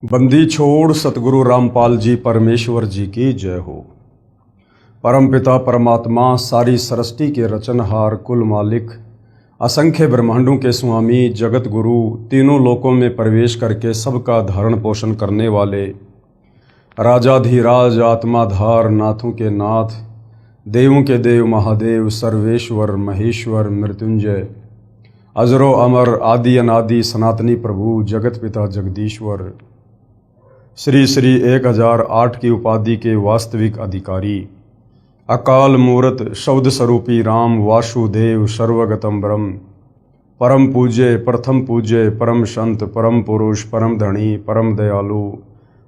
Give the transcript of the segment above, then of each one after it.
बंदी छोड़ सतगुरु रामपाल जी परमेश्वर जी की जय हो। परमपिता परमात्मा सारी सृष्टि के रचनहार कुल मालिक असंख्य ब्रह्मांडों के स्वामी जगत गुरु तीनों लोकों में प्रवेश करके सबका धारण पोषण करने वाले राजाधिराज आत्माधार नाथों के नाथ देवों के देव महादेव सर्वेश्वर महेश्वर मृत्युंजय अजरो अमर आदि अनादि सनातनी प्रभु जगत पिता जगदीश्वर श्री श्री 1008 की उपाधि के वास्तविक अधिकारी अकाल मूर्त शब्द स्वरूपी राम वासुदेव सर्वगतम ब्रह्म परम पूज्य प्रथम पूज्य परम संत परम पुरुष परम धनी परम दयालु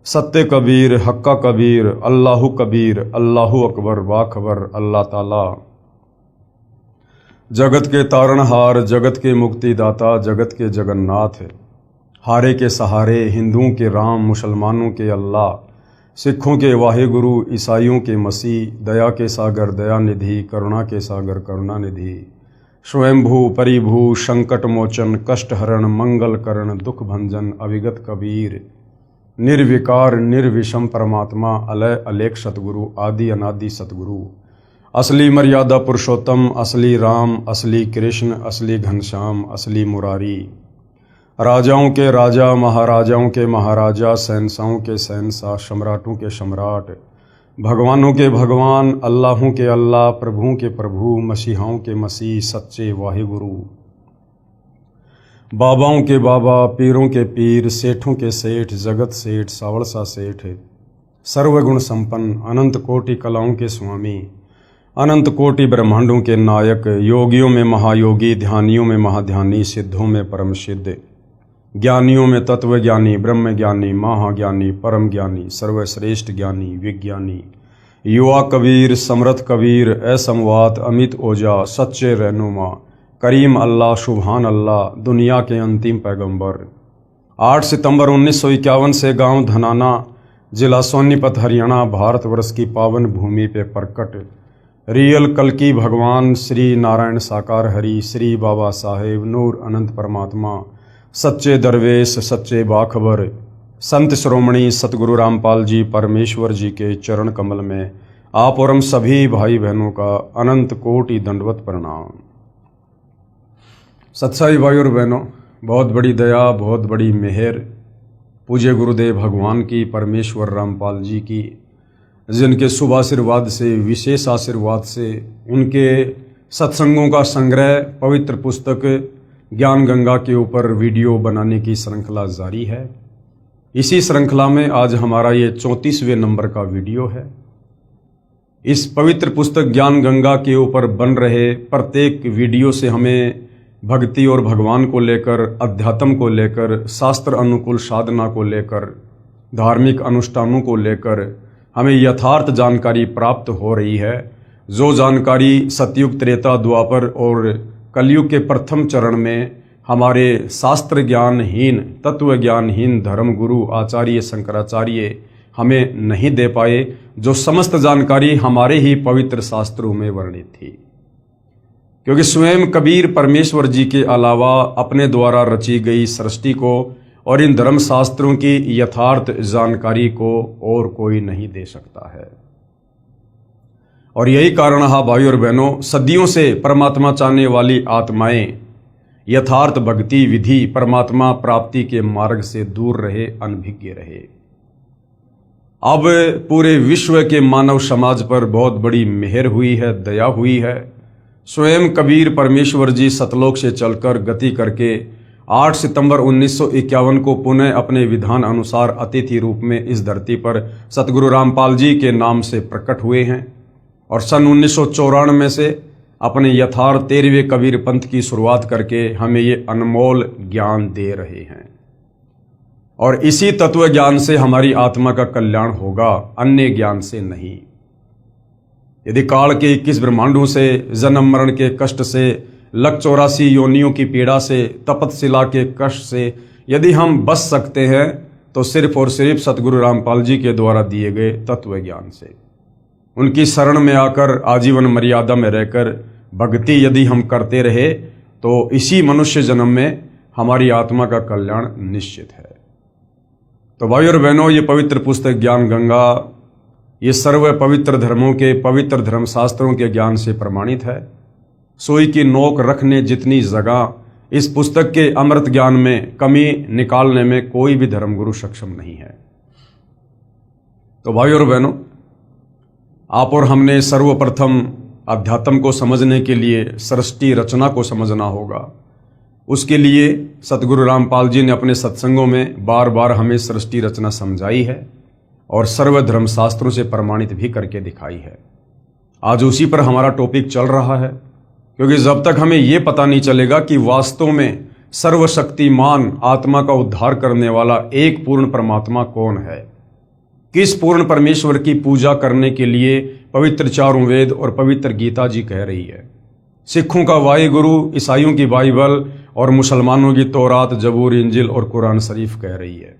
सत्य कबीर हक्का कबीर अल्लाहु कबीर अल्लाहु अकबर बाखबर अल्लाह ताला जगत के तारणहार जगत के मुक्तिदाता जगत के जगन्नाथ हारे के सहारे हिंदुओं के राम मुसलमानों के अल्लाह सिखों के वाहिगुरु ईसाइयों के मसीह दया के सागर दयानिधि करुणा के सागर करुणानिधि स्वयंभू परिभू संकट मोचन कष्ट हरण मंगल करण दुख भंजन अविगत कबीर निर्विकार निर्विषम परमात्मा अलय अलेख सतगुरु आदि अनादि सतगुरु असली मर्यादा पुरुषोत्तम असली राम असली कृष्ण असली घनश्याम असली मुरारी राजाओं के राजा महाराजाओं के महाराजा शहंशाहों के शहंशाह सम्राटों के सम्राट भगवानों के भगवान अल्लाहों के अल्लाह प्रभुओं के प्रभु मसीहाओं के मसीह सच्चे वाहिगुरु बाबाओं के बाबा पीरों के पीर सेठों के सेठ जगत सेठ सावड़सा सेठ सर्वगुण संपन्न अनंत कोटि कलाओं के स्वामी अनंत कोटि ब्रह्मांडों के नायक योगियों में महायोगी ध्यानियों में महाध्यानी सिद्धों में परम सिद्ध ज्ञानियों में तत्व ज्ञानी ब्रह्म ज्ञानी महाज्ञानी परम ज्ञानी सर्वश्रेष्ठ ज्ञानी विज्ञानी युवा कबीर समर्थ कबीर असमवात अमित ओजा सच्चे रहनुमा करीम अल्लाह सुभान अल्लाह दुनिया के अंतिम पैगंबर 8 सितंबर 1951 से गांव धनाना जिला सोनीपत हरियाणा भारतवर्ष की पावन भूमि पे प्रकट रियल कल्कि भगवान श्री नारायण साकार हरि श्री बाबा साहेब नूर अनंत परमात्मा सच्चे दरवेश सच्चे बाखबर संत श्रोमणी सतगुरु रामपाल जी परमेश्वर जी के चरण कमल में आप और हम सभी भाई बहनों का अनंत कोटि दंडवत प्रणाम। सत्साई भाई और बहनों, बहुत बड़ी दया बहुत बड़ी मेहर पूज्य गुरुदेव भगवान की परमेश्वर रामपाल जी की, जिनके शुभ आशीर्वाद से विशेष आशीर्वाद से उनके सत्संगों का संग्रह पवित्र पुस्तक ज्ञान गंगा के ऊपर वीडियो बनाने की श्रृंखला जारी है। इसी श्रृंखला में आज हमारा ये 34वें नंबर का वीडियो है। इस पवित्र पुस्तक ज्ञान गंगा के ऊपर बन रहे प्रत्येक वीडियो से हमें भक्ति और भगवान को लेकर अध्यात्म को लेकर शास्त्र अनुकूल साधना को लेकर धार्मिक अनुष्ठानों को लेकर हमें यथार्थ जानकारी प्राप्त हो रही है। जो जानकारी सतयुग त्रेता द्वापर और कलयुग के प्रथम चरण में हमारे शास्त्र ज्ञानहीन तत्व ज्ञानहीन धर्म गुरु आचार्य शंकराचार्य हमें नहीं दे पाए, जो समस्त जानकारी हमारे ही पवित्र शास्त्रों में वर्णित थी। क्योंकि स्वयं कबीर परमेश्वर जी के अलावा अपने द्वारा रची गई सृष्टि को और इन धर्म शास्त्रों की यथार्थ जानकारी को और कोई नहीं दे सकता है। और यही कारण है भाई और बहनों, सदियों से परमात्मा चाहने वाली आत्माएं यथार्थ भक्ति विधि परमात्मा प्राप्ति के मार्ग से दूर रहे, अनभिज्ञ रहे। अब पूरे विश्व के मानव समाज पर बहुत बड़ी मेहर हुई है, दया हुई है। स्वयं कबीर परमेश्वर जी सतलोक से चलकर गति करके 8 सितंबर 1951 को पुनः अपने विधान अनुसार अतिथि रूप में इस धरती पर सतगुरु रामपाल जी के नाम से प्रकट हुए हैं और सन 1994 से अपने यथार्थ 13वें कबीर पंथ की शुरुआत करके हमें ये अनमोल ज्ञान दे रहे हैं। और इसी तत्व ज्ञान से हमारी आत्मा का कल्याण होगा, अन्य ज्ञान से नहीं। यदि काल के 21 ब्रह्मांडों से जन्म मरण के कष्ट से लख 84 योनियों की पीड़ा से तपतशिला के कष्ट से यदि हम बच सकते हैं तो सिर्फ और सिर्फ सतगुरु रामपाल जी के द्वारा दिए गए तत्व ज्ञान से, उनकी शरण में आकर आजीवन मर्यादा में रहकर भक्ति यदि हम करते रहे तो इसी मनुष्य जन्म में हमारी आत्मा का कल्याण निश्चित है। तो भाई और बहनों, ये पवित्र पुस्तक ज्ञान गंगा ये सर्व पवित्र धर्मों के पवित्र धर्मशास्त्रों के ज्ञान से प्रमाणित है। सुई की नोक रखने जितनी जगह इस पुस्तक के अमृत ज्ञान में कमी निकालने में कोई भी धर्मगुरु सक्षम नहीं है। तो भाई और बहनों, आप और हमने सर्वप्रथम अध्यात्म को समझने के लिए सृष्टि रचना को समझना होगा। उसके लिए सतगुरु रामपाल जी ने अपने सत्संगों में बार बार हमें सृष्टि रचना समझाई है और सर्व धर्मशास्त्रों से प्रमाणित भी करके दिखाई है। आज उसी पर हमारा टॉपिक चल रहा है, क्योंकि जब तक हमें ये पता नहीं चलेगा कि वास्तव में सर्वशक्तिमान आत्मा का उद्धार करने वाला एक पूर्ण परमात्मा कौन है, किस पूर्ण परमेश्वर की पूजा करने के लिए पवित्र चारों वेद और पवित्र गीता जी कह रही है, सिखों का वाहिगुरु, ईसाइयों की बाइबल और मुसलमानों की तौरात, जबूर, इंजिल और कुरान शरीफ कह रही है।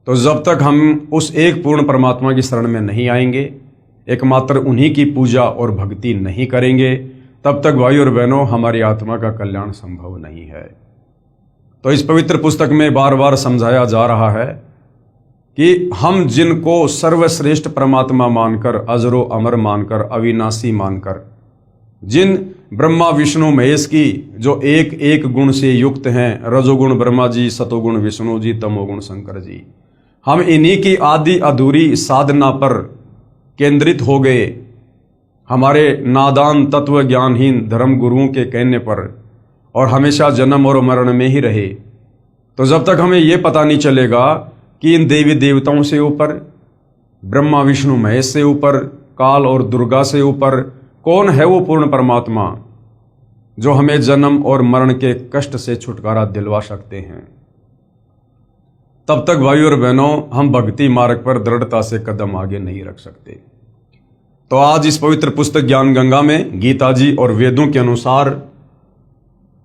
तो जब तक हम उस एक पूर्ण परमात्मा की शरण में नहीं आएंगे, एकमात्र उन्हीं की पूजा और भक्ति नहीं करेंगे, तब तक भाई और बहनों हमारी आत्मा का कल्याण संभव नहीं है। तो इस पवित्र पुस्तक में बार बार समझाया जा रहा है कि हम जिनको सर्वश्रेष्ठ परमात्मा मानकर, अजरो अमर मानकर, अविनाशी मानकर, जिन ब्रह्मा विष्णु महेश की जो एक एक गुण से युक्त हैं, रजोगुण ब्रह्मा जी, सतोगुण विष्णु जी, तमोगुण शंकर जी, हम इन्हीं की आदि अधूरी साधना पर केंद्रित हो गए, हमारे नादान तत्व ज्ञानहीन धर्म गुरुओं के कहने पर, और हमेशा जन्म और मरण में ही रहे। तो जब तक हमें यह पता नहीं चलेगा कि इन देवी देवताओं से ऊपर, ब्रह्मा विष्णु महेश से ऊपर, काल और दुर्गा से ऊपर कौन है वो पूर्ण परमात्मा जो हमें जन्म और मरण के कष्ट से छुटकारा दिलवा सकते हैं, तब तक भाई और बहनों हम भक्ति मार्ग पर दृढ़ता से कदम आगे नहीं रख सकते। तो आज इस पवित्र पुस्तक ज्ञान गंगा में गीता जी और वेदों के अनुसार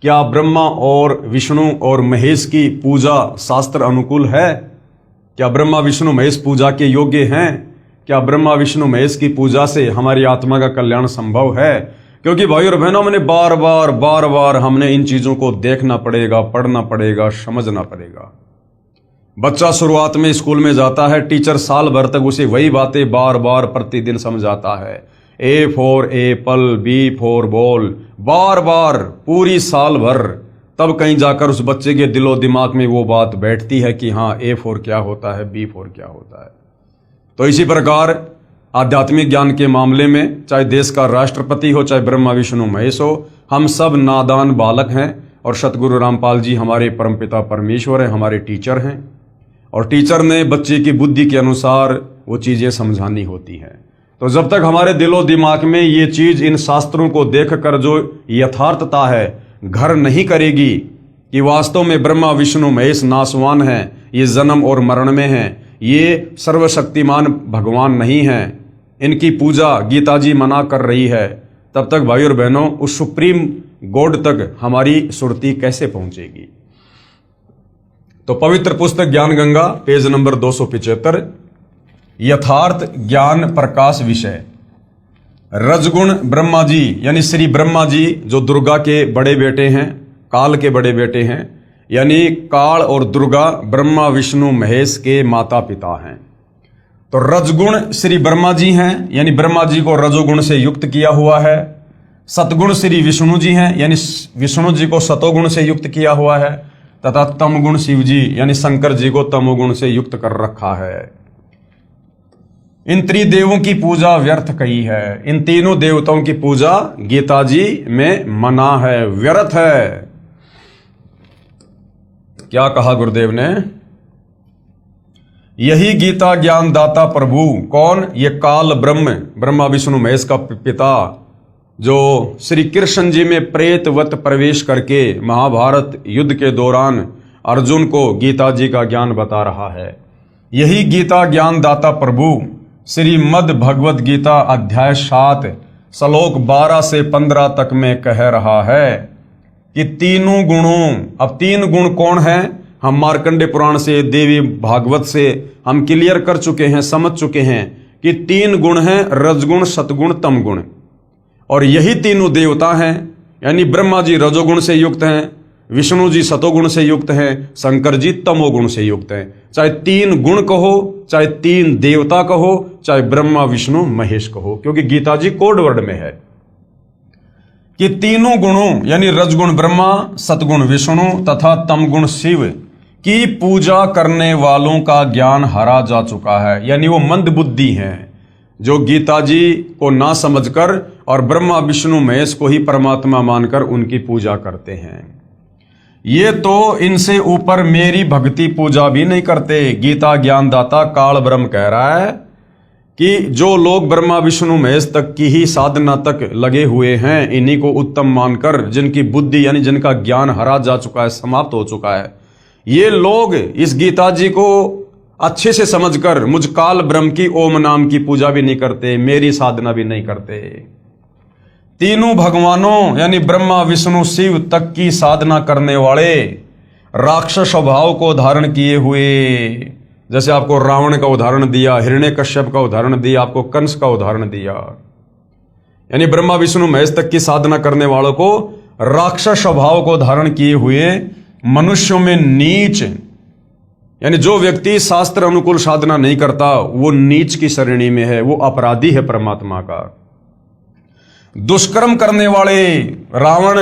क्या ब्रह्मा और विष्णु और महेश की पूजा शास्त्र अनुकूल है? क्या ब्रह्मा विष्णु महेश पूजा के योग्य हैं? क्या ब्रह्मा विष्णु महेश की पूजा से हमारी आत्मा का कल्याण संभव है? क्योंकि भाई और बहनों, मैंने बार बार हमने इन चीजों को देखना पड़ेगा, पढ़ना पड़ेगा, समझना पड़ेगा। बच्चा शुरुआत में स्कूल में जाता है, टीचर साल भर तक उसे वही बातें बार बार प्रतिदिन समझाता है। A for apple, B for ball, बार बार पूरी साल भर, तब कहीं जाकर उस बच्चे के दिलो दिमाग में वो बात बैठती है कि हाँ, ए फॉर क्या होता है, बी फॉर क्या होता है। तो इसी प्रकार आध्यात्मिक ज्ञान के मामले में चाहे देश का राष्ट्रपति हो, चाहे ब्रह्मा विष्णु महेश हो, हम सब नादान बालक हैं और सतगुरु रामपाल जी हमारे परमपिता परमेश्वर हैं, हमारे टीचर हैं, और टीचर ने बच्चे की बुद्धि के अनुसार वो चीज़ें समझानी होती हैं। तो जब तक हमारे दिलो दिमाग में ये चीज़ इन शास्त्रों को देखकर जो यथार्थता है घर नहीं करेगी कि वास्तव में ब्रह्मा विष्णु महेश नासवान हैं, ये जन्म और मरण में हैं, ये सर्वशक्तिमान भगवान नहीं हैं, इनकी पूजा गीता जी मना कर रही है, तब तक भाई और बहनों उस सुप्रीम गॉड तक हमारी सुरती कैसे पहुंचेगी? तो पवित्र पुस्तक ज्ञान गंगा पेज नंबर 275, यथार्थ ज्ञान प्रकाश विषय। रजगुण ब्रह्मा जी यानी श्री ब्रह्मा जी जो दुर्गा के बड़े बेटे हैं, काल के बड़े बेटे हैं, यानी काल और दुर्गा ब्रह्मा विष्णु महेश के माता पिता हैं। तो रजगुण श्री ब्रह्मा जी हैं, यानी ब्रह्मा जी को रजोगुण से युक्त किया हुआ है। सतगुण श्री विष्णु जी हैं, यानी विष्णु जी को सतोगुण से युक्त किया हुआ है, तथा तमगुण शिव जी यानी शंकर जी को तमोगुण से युक्त कर रखा है। इन त्रिदेवों की पूजा व्यर्थ कही है, इन तीनों देवताओं की पूजा गीता जी में मना है, व्यर्थ है। क्या कहा गुरुदेव ने? यही गीता ज्ञान दाता प्रभु कौन? ये काल ब्रह्मा विष्णु महेश का पिता जो श्री कृष्ण जी में प्रेतवत प्रवेश करके महाभारत युद्ध के दौरान अर्जुन को गीता जी का ज्ञान बता रहा है। यही गीता ज्ञान दाता प्रभु श्रीमद् भगवद गीता अध्याय 7 श्लोक 12 से 15 तक में कह रहा है कि तीनों गुणों, अब 3 गुण कौन है? हम मार्कंडे पुराण से, देवी भागवत से हम क्लियर कर चुके हैं, समझ चुके हैं कि 3 गुण हैं, रजगुण, सतगुण, तमगुण। और यही तीनों देवता हैं, यानी ब्रह्मा जी रजोगुण से युक्त हैं, विष्णु जी सतोगुण से युक्त हैं, शंकर जी तमोगुण से युक्त हैं। चाहे 3 गुण कहो, चाहे 3 देवता कहो, चाहे ब्रह्मा विष्णु महेश कहो, क्योंकि गीता जी कोड वर्ड में है कि तीनों गुणों यानी रजगुण ब्रह्मा, सतगुण विष्णु तथा तमगुण शिव की पूजा करने वालों का ज्ञान हरा जा चुका है। यानी वो मंद बुद्धि हैं जो गीता जी को ना समझकर और ब्रह्मा विष्णु महेश को ही परमात्मा मानकर उनकी पूजा करते हैं। ये तो इनसे ऊपर मेरी भक्ति पूजा भी नहीं करते। गीता ज्ञानदाता काल ब्रह्म कह रहा है कि जो लोग ब्रह्मा विष्णु महेश तक की ही साधना तक लगे हुए हैं, इन्हीं को उत्तम मानकर, जिनकी बुद्धि यानी जिनका ज्ञान हरा जा चुका है, समाप्त हो चुका है, ये लोग इस गीता जी को अच्छे से समझकर मुझ काल ब्रह्म की ओम नाम की पूजा भी नहीं करते, मेरी साधना भी नहीं करते। तीनों भगवानों यानी ब्रह्मा विष्णु शिव तक की साधना करने वाले राक्षस स्वभाव को धारण किए हुए, जैसे आपको रावण का उदाहरण दिया, हिरण्यकश्यप का उदाहरण दिया, आपको कंस का उदाहरण दिया, यानी ब्रह्मा विष्णु महेश तक की साधना करने वालों को राक्षस स्वभाव को धारण किए हुए मनुष्यों में नीच, यानी जो व्यक्ति शास्त्र अनुकूल साधना नहीं करता वो नीच की श्रेणी में है, वो अपराधी है परमात्मा का। दुष्कर्म करने वाले रावण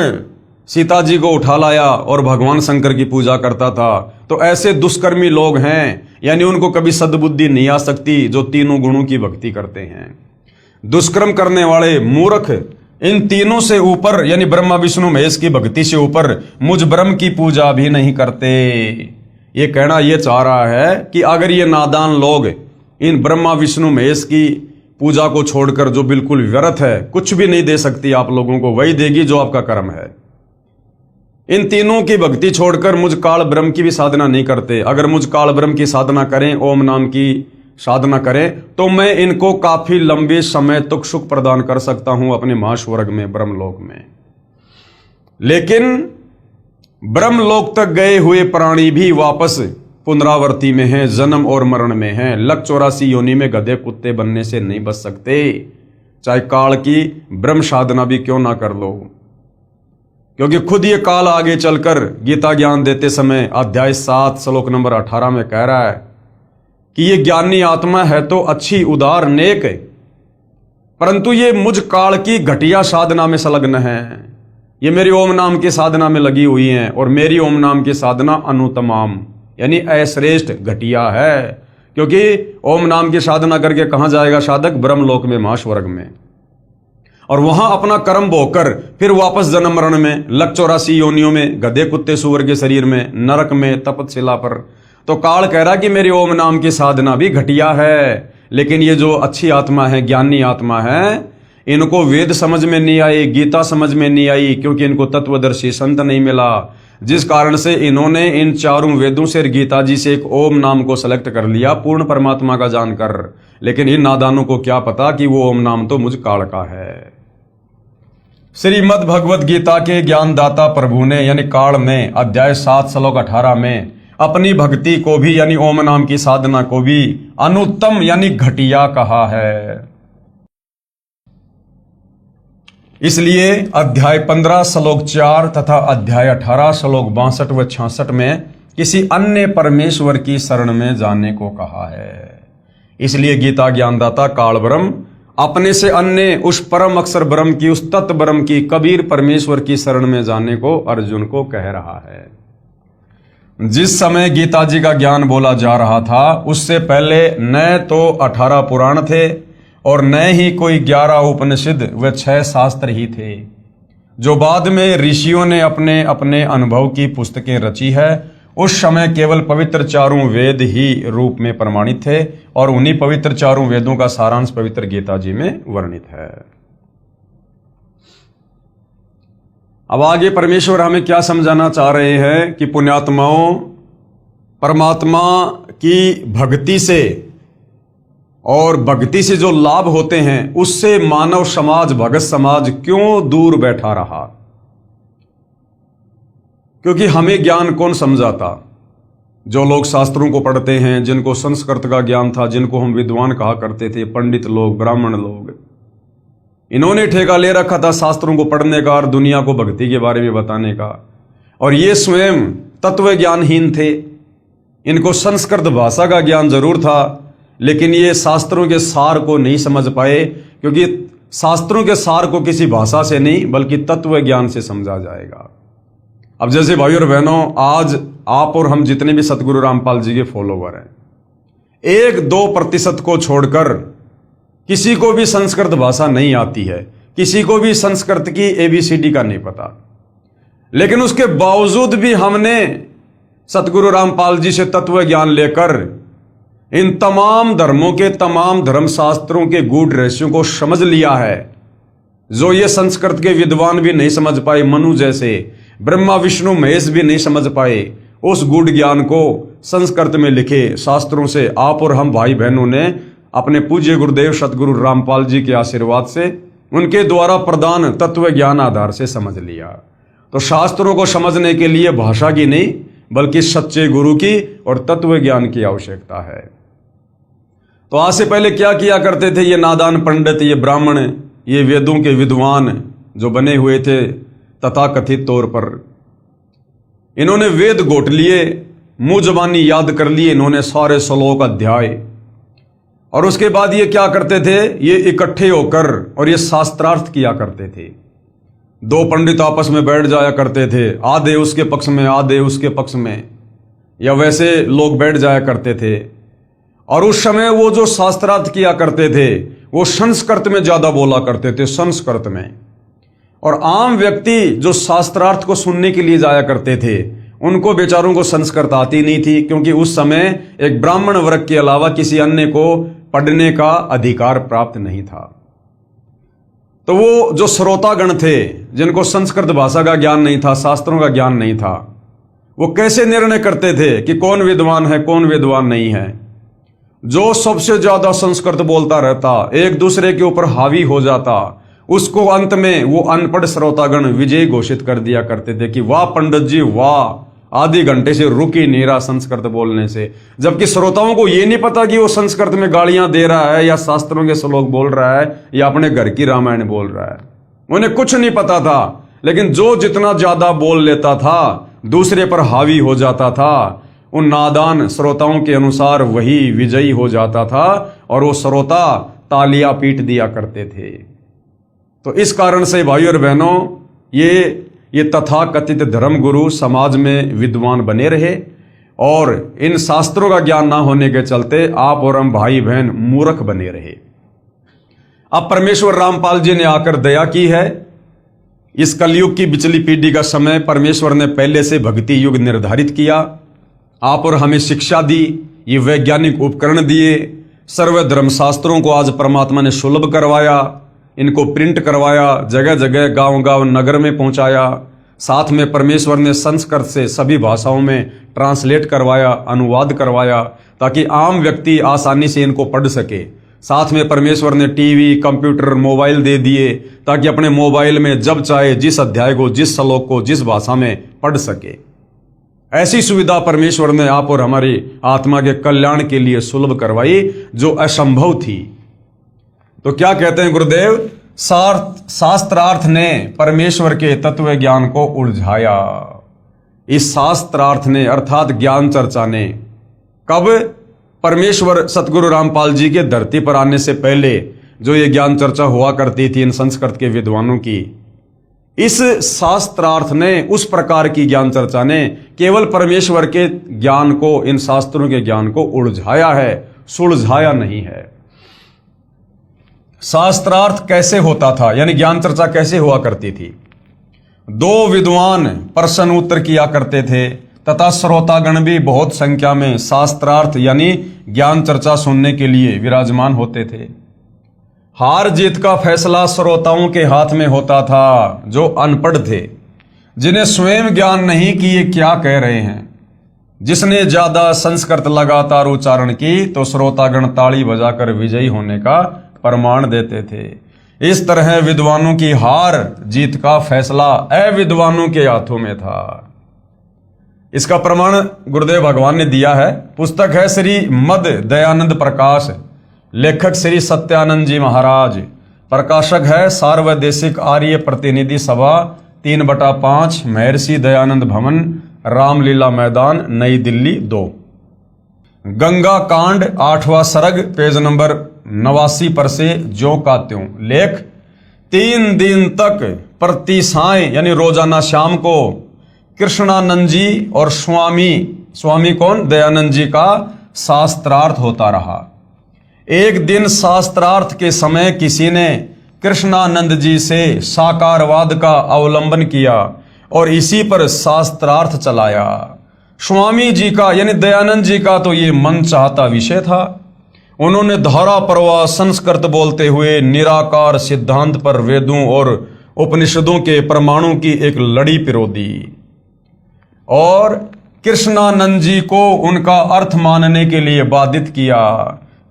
सीता जी को उठा लाया और भगवान शंकर की पूजा करता था, तो ऐसे दुष्कर्मी लोग हैं, यानी उनको कभी सद्बुद्धि नहीं आ सकती जो तीनों गुणों की भक्ति करते हैं। दुष्कर्म करने वाले मूर्ख इन तीनों से ऊपर यानी ब्रह्मा विष्णु महेश की भक्ति से ऊपर मुझ ब्रह्म की पूजा भी नहीं करते। ये कहना ये चाह रहा है कि अगर ये नादान लोग इन ब्रह्मा विष्णु महेश की पूजा को छोड़कर, जो बिल्कुल व्यर्थ है, कुछ भी नहीं दे सकती आप लोगों को, वही देगी जो आपका कर्म है, इन तीनों की भक्ति छोड़कर मुझ काल ब्रह्म की भी साधना नहीं करते, अगर मुझ काल ब्रह्म की साधना करें, ओम नाम की साधना करें, तो मैं इनको काफी लंबे समय तक सुख प्रदान कर सकता हूं अपने महास्वर्ग में, ब्रह्मलोक में। लेकिन ब्रह्मलोक तक गए हुए प्राणी भी वापस पुनरावृत्ति में हैं, जन्म और मरण में हैं। लक 84 योनि में गधे कुत्ते बनने से नहीं बच सकते, चाहे काल की ब्रह्म साधना भी क्यों ना कर लो, क्योंकि खुद ये काल आगे चलकर गीता ज्ञान देते समय अध्याय 7 श्लोक नंबर 18 में कह रहा है कि ये ज्ञानी आत्मा है तो अच्छी उदार नेक, परंतु ये मुझ काल की घटिया साधना में संलग्न है। ये मेरी ओम नाम की साधना में लगी हुई हैं और मेरी ओम नाम की साधना अनुतमाम यानी अश्रेष्ठ घटिया है, क्योंकि ओम नाम की साधना करके कहां जाएगा साधक? ब्रह्मलोक में, महास्वर्ग में, और वहां अपना कर्म भोगकर फिर वापस जन्म मरण में, लक 84 योनियों में, गधे कुत्ते सुअर के शरीर में, नरक में, तपतशिला पर। तो काल कह रहा कि मेरी ओम नाम की साधना भी घटिया है, लेकिन ये जो अच्छी आत्मा है, ज्ञानी आत्मा है, इनको वेद समझ में नहीं आई, गीता समझ में नहीं आई, क्योंकि इनको तत्वदर्शी संत नहीं मिला, जिस कारण से इन्होंने इन चारों वेदों से, गीता जी से एक ओम नाम को सेलेक्ट कर लिया पूर्ण परमात्मा का जानकर। लेकिन इन नादानों को क्या पता कि वो ओम नाम तो मुझ काल का है। श्रीमद् भगवत गीता के ज्ञानदाता प्रभु ने यानी काल ने अध्याय 7 श्लोक 18 में अपनी भक्ति को भी यानी ओम नाम की साधना को भी अनुत्तम यानी घटिया कहा है। इसलिए अध्याय 15 श्लोक 4 तथा अध्याय 18 श्लोक 62 व 66 में किसी अन्य परमेश्वर की शरण में जाने को कहा है। इसलिए गीता ज्ञानदाता काल ब्रह्म अपने से अन्य उस परम अक्षर ब्रह्म की, उस तत्व ब्रह्म की, कबीर परमेश्वर की शरण में जाने को अर्जुन को कह रहा है। जिस समय गीता जी का ज्ञान बोला जा रहा था, उससे पहले न तो 18 पुराण थे और न ही कोई 11 उपनिषद व 6 शास्त्र ही थे, जो बाद में ऋषियों ने अपने अपने अनुभव की पुस्तकें रची है। उस समय केवल पवित्र चारों वेद ही रूप में प्रमाणित थे और उन्हीं पवित्र चारों वेदों का सारांश पवित्र गीता जी में वर्णित है। अब आगे परमेश्वर हमें क्या समझाना चाह रहे हैं कि पुण्यात्माओं, परमात्मा की भक्ति से और भक्ति से जो लाभ होते हैं, उससे मानव समाज, भगत समाज क्यों दूर बैठा रहा? क्योंकि हमें ज्ञान कौन समझाता? जो लोग शास्त्रों को पढ़ते हैं, जिनको संस्कृत का ज्ञान था, जिनको हम विद्वान कहा करते थे, पंडित लोग, ब्राह्मण लोग, इन्होंने ठेका ले रखा था शास्त्रों को पढ़ने का और दुनिया को भक्ति के बारे में बताने का। और ये स्वयं तत्व ज्ञानहीन थे। इनको संस्कृत भाषा का ज्ञान जरूर था, लेकिन ये शास्त्रों के सार को नहीं समझ पाए, क्योंकि शास्त्रों के सार को किसी भाषा से नहीं बल्कि तत्व ज्ञान से समझा जाएगा। अब जैसे भाई और बहनों, आज आप और हम जितने भी सतगुरु रामपाल जी के फॉलोवर हैं, 1-2% को छोड़कर किसी को भी संस्कृत भाषा नहीं आती है, किसी को भी संस्कृत की ABCD का नहीं पता। लेकिन उसके बावजूद भी हमने सतगुरु रामपाल जी से तत्व ज्ञान लेकर इन तमाम धर्मों के तमाम धर्मशास्त्रों के गूढ़ रहस्यों को समझ लिया है, जो ये संस्कृत के विद्वान भी नहीं समझ पाए, मनु जैसे, ब्रह्मा विष्णु महेश भी नहीं समझ पाए। उस गूढ़ ज्ञान को संस्कृत में लिखे शास्त्रों से आप और हम भाई बहनों ने अपने पूज्य गुरुदेव सतगुरु रामपाल जी के आशीर्वाद से, उनके द्वारा प्रदान तत्व ज्ञान आधार से समझ लिया। तो शास्त्रों को समझने के लिए भाषा की नहीं बल्कि सच्चे गुरु की और तत्व ज्ञान की आवश्यकता है। तो आज से पहले क्या किया करते थे ये नादान पंडित, ये ब्राह्मण, ये वेदों के विद्वान जो बने हुए थे तथाकथित तौर पर, इन्होंने वेद गोट लिए, मुंह जबानी याद कर लिए इन्होंने सारे श्लोक अध्याय, और उसके बाद ये क्या करते थे, ये इकट्ठे होकर और ये शास्त्रार्थ किया करते थे। 2 पंडित आपस में बैठ जाया करते थे, आधे उसके पक्ष में आधे उसके पक्ष में, या वैसे लोग बैठ जाया करते थे। और उस समय वो जो शास्त्रार्थ किया करते थे वो संस्कृत में ज्यादा बोला करते थे, संस्कृत में। और आम व्यक्ति जो शास्त्रार्थ को सुनने के लिए जाया करते थे उनको बेचारों को संस्कृत आती नहीं थी, क्योंकि उस समय एक ब्राह्मण वर्ग के अलावा किसी अन्य को पढ़ने का अधिकार प्राप्त नहीं था। तो वो जो श्रोतागण थे जिनको संस्कृत भाषा का ज्ञान नहीं था, शास्त्रों का ज्ञान नहीं था, वो कैसे निर्णय करते थे कि कौन विद्वान है कौन विद्वान नहीं है। जो सबसे ज्यादा संस्कृत बोलता रहता, एक दूसरे के ऊपर हावी हो जाता, उसको अंत में वो अनपढ़ श्रोतागण विजयी घोषित कर दिया करते थे कि वाह पंडित जी वाह, आधे घंटे से रुक ही नहीं रहा संस्कृत बोलने से। जबकि श्रोताओं को ये नहीं पता कि वो संस्कृत में गालियां दे रहा है या शास्त्रों के श्लोक बोल रहा है या अपने घर की रामायण बोल रहा है, उन्हें कुछ नहीं पता था। लेकिन जो जितना ज्यादा बोल लेता था दूसरे पर हावी हो जाता था, उन नादान श्रोताओं के अनुसार वही विजयी हो जाता था और वो श्रोता तालियां पीट दिया करते थे। तो इस कारण से भाई और बहनों, ये तथाकथित धर्म गुरु समाज में विद्वान बने रहे और इन शास्त्रों का ज्ञान ना होने के चलते आप और हम भाई बहन मूर्ख बने रहे। अब परमेश्वर रामपाल जी ने आकर दया की है। इस कलयुग की बिचली पीढ़ी का समय परमेश्वर ने पहले से भक्ति युग निर्धारित किया, आप और हमें शिक्षा दी, ये वैज्ञानिक उपकरण दिए, सर्व धर्मशास्त्रों को आज परमात्मा ने सुलभ करवाया, इनको प्रिंट करवाया, जगह जगह गांव गांव नगर में पहुंचाया। साथ में परमेश्वर ने संस्कृत से सभी भाषाओं में ट्रांसलेट करवाया, अनुवाद करवाया, ताकि आम व्यक्ति आसानी से इनको पढ़ सके। साथ में परमेश्वर ने टीवी, कंप्यूटर, मोबाइल दे दिए ताकि अपने मोबाइल में जब चाहे जिस अध्याय को, जिस श्लोक को, जिस भाषा में पढ़ सके। ऐसी सुविधा परमेश्वर ने आप और हमारी आत्मा के कल्याण के लिए सुलभ करवाई जो असंभव थी। तो क्या कहते हैं गुरुदेव, शास्त्रार्थ ने परमेश्वर के तत्व ज्ञान को उलझाया। इस शास्त्रार्थ ने अर्थात ज्ञान चर्चा ने कब, परमेश्वर सतगुरु रामपाल जी के धरती पर आने से पहले जो ये ज्ञान चर्चा हुआ करती थी इन संस्कृत के विद्वानों की, इस शास्त्रार्थ ने, उस प्रकार की ज्ञान चर्चा ने केवल परमेश्वर के ज्ञान को, इन शास्त्रों के ज्ञान को उलझाया है, सुलझाया नहीं है। शास्त्रार्थ कैसे होता था, यानी ज्ञान चर्चा कैसे हुआ करती थी? 2 विद्वान प्रश्न उत्तर किया करते थे तथा श्रोतागण भी बहुत संख्या में शास्त्रार्थ यानी ज्ञान चर्चा सुनने के लिए विराजमान होते थे। हार जीत का फैसला श्रोताओं के हाथ में होता था, जो अनपढ़ थे, जिन्हें स्वयं ज्ञान नहीं कि ये क्या कह रहे हैं। जिसने ज्यादा संस्कृत लगातार उच्चारण की तो श्रोतागण ताली बजाकर विजयी होने का प्रमाण देते थे। इस तरह विद्वानों की हार जीत का फैसला अविद्वानों के हाथों में था। इसका प्रमाण गुरुदेव भगवान ने दिया है। पुस्तक है श्री मद दयानंद प्रकाश, लेखक श्री सत्यानंद जी महाराज, प्रकाशक है सार्वदेशिक आर्य प्रतिनिधि सभा 3/5 महर्षि दयानंद भवन, रामलीला मैदान, नई दिल्ली 2। गंगा कांड 8वां सर्ग, पेज नंबर 89 पर से ज्यों का त्यों। लेख 3 दिन तक प्रति साय यानी रोजाना शाम को कृष्णानंद जी और स्वामी कौन, दयानंद जी का शास्त्रार्थ होता रहा। एक दिन शास्त्रार्थ के समय किसी ने कृष्णानंद जी से साकारवाद का अवलंबन किया और इसी पर शास्त्रार्थ चलाया। स्वामी जी का यानी दयानंद जी का तो ये मन चाहता विषय था। उन्होंने धारा प्रवाह संस्कृत बोलते हुए निराकार सिद्धांत पर वेदों और उपनिषदों के प्रमाणों की एक लड़ी पिरो दी और कृष्णानंद जी को उनका अर्थ मानने के लिए बाधित किया।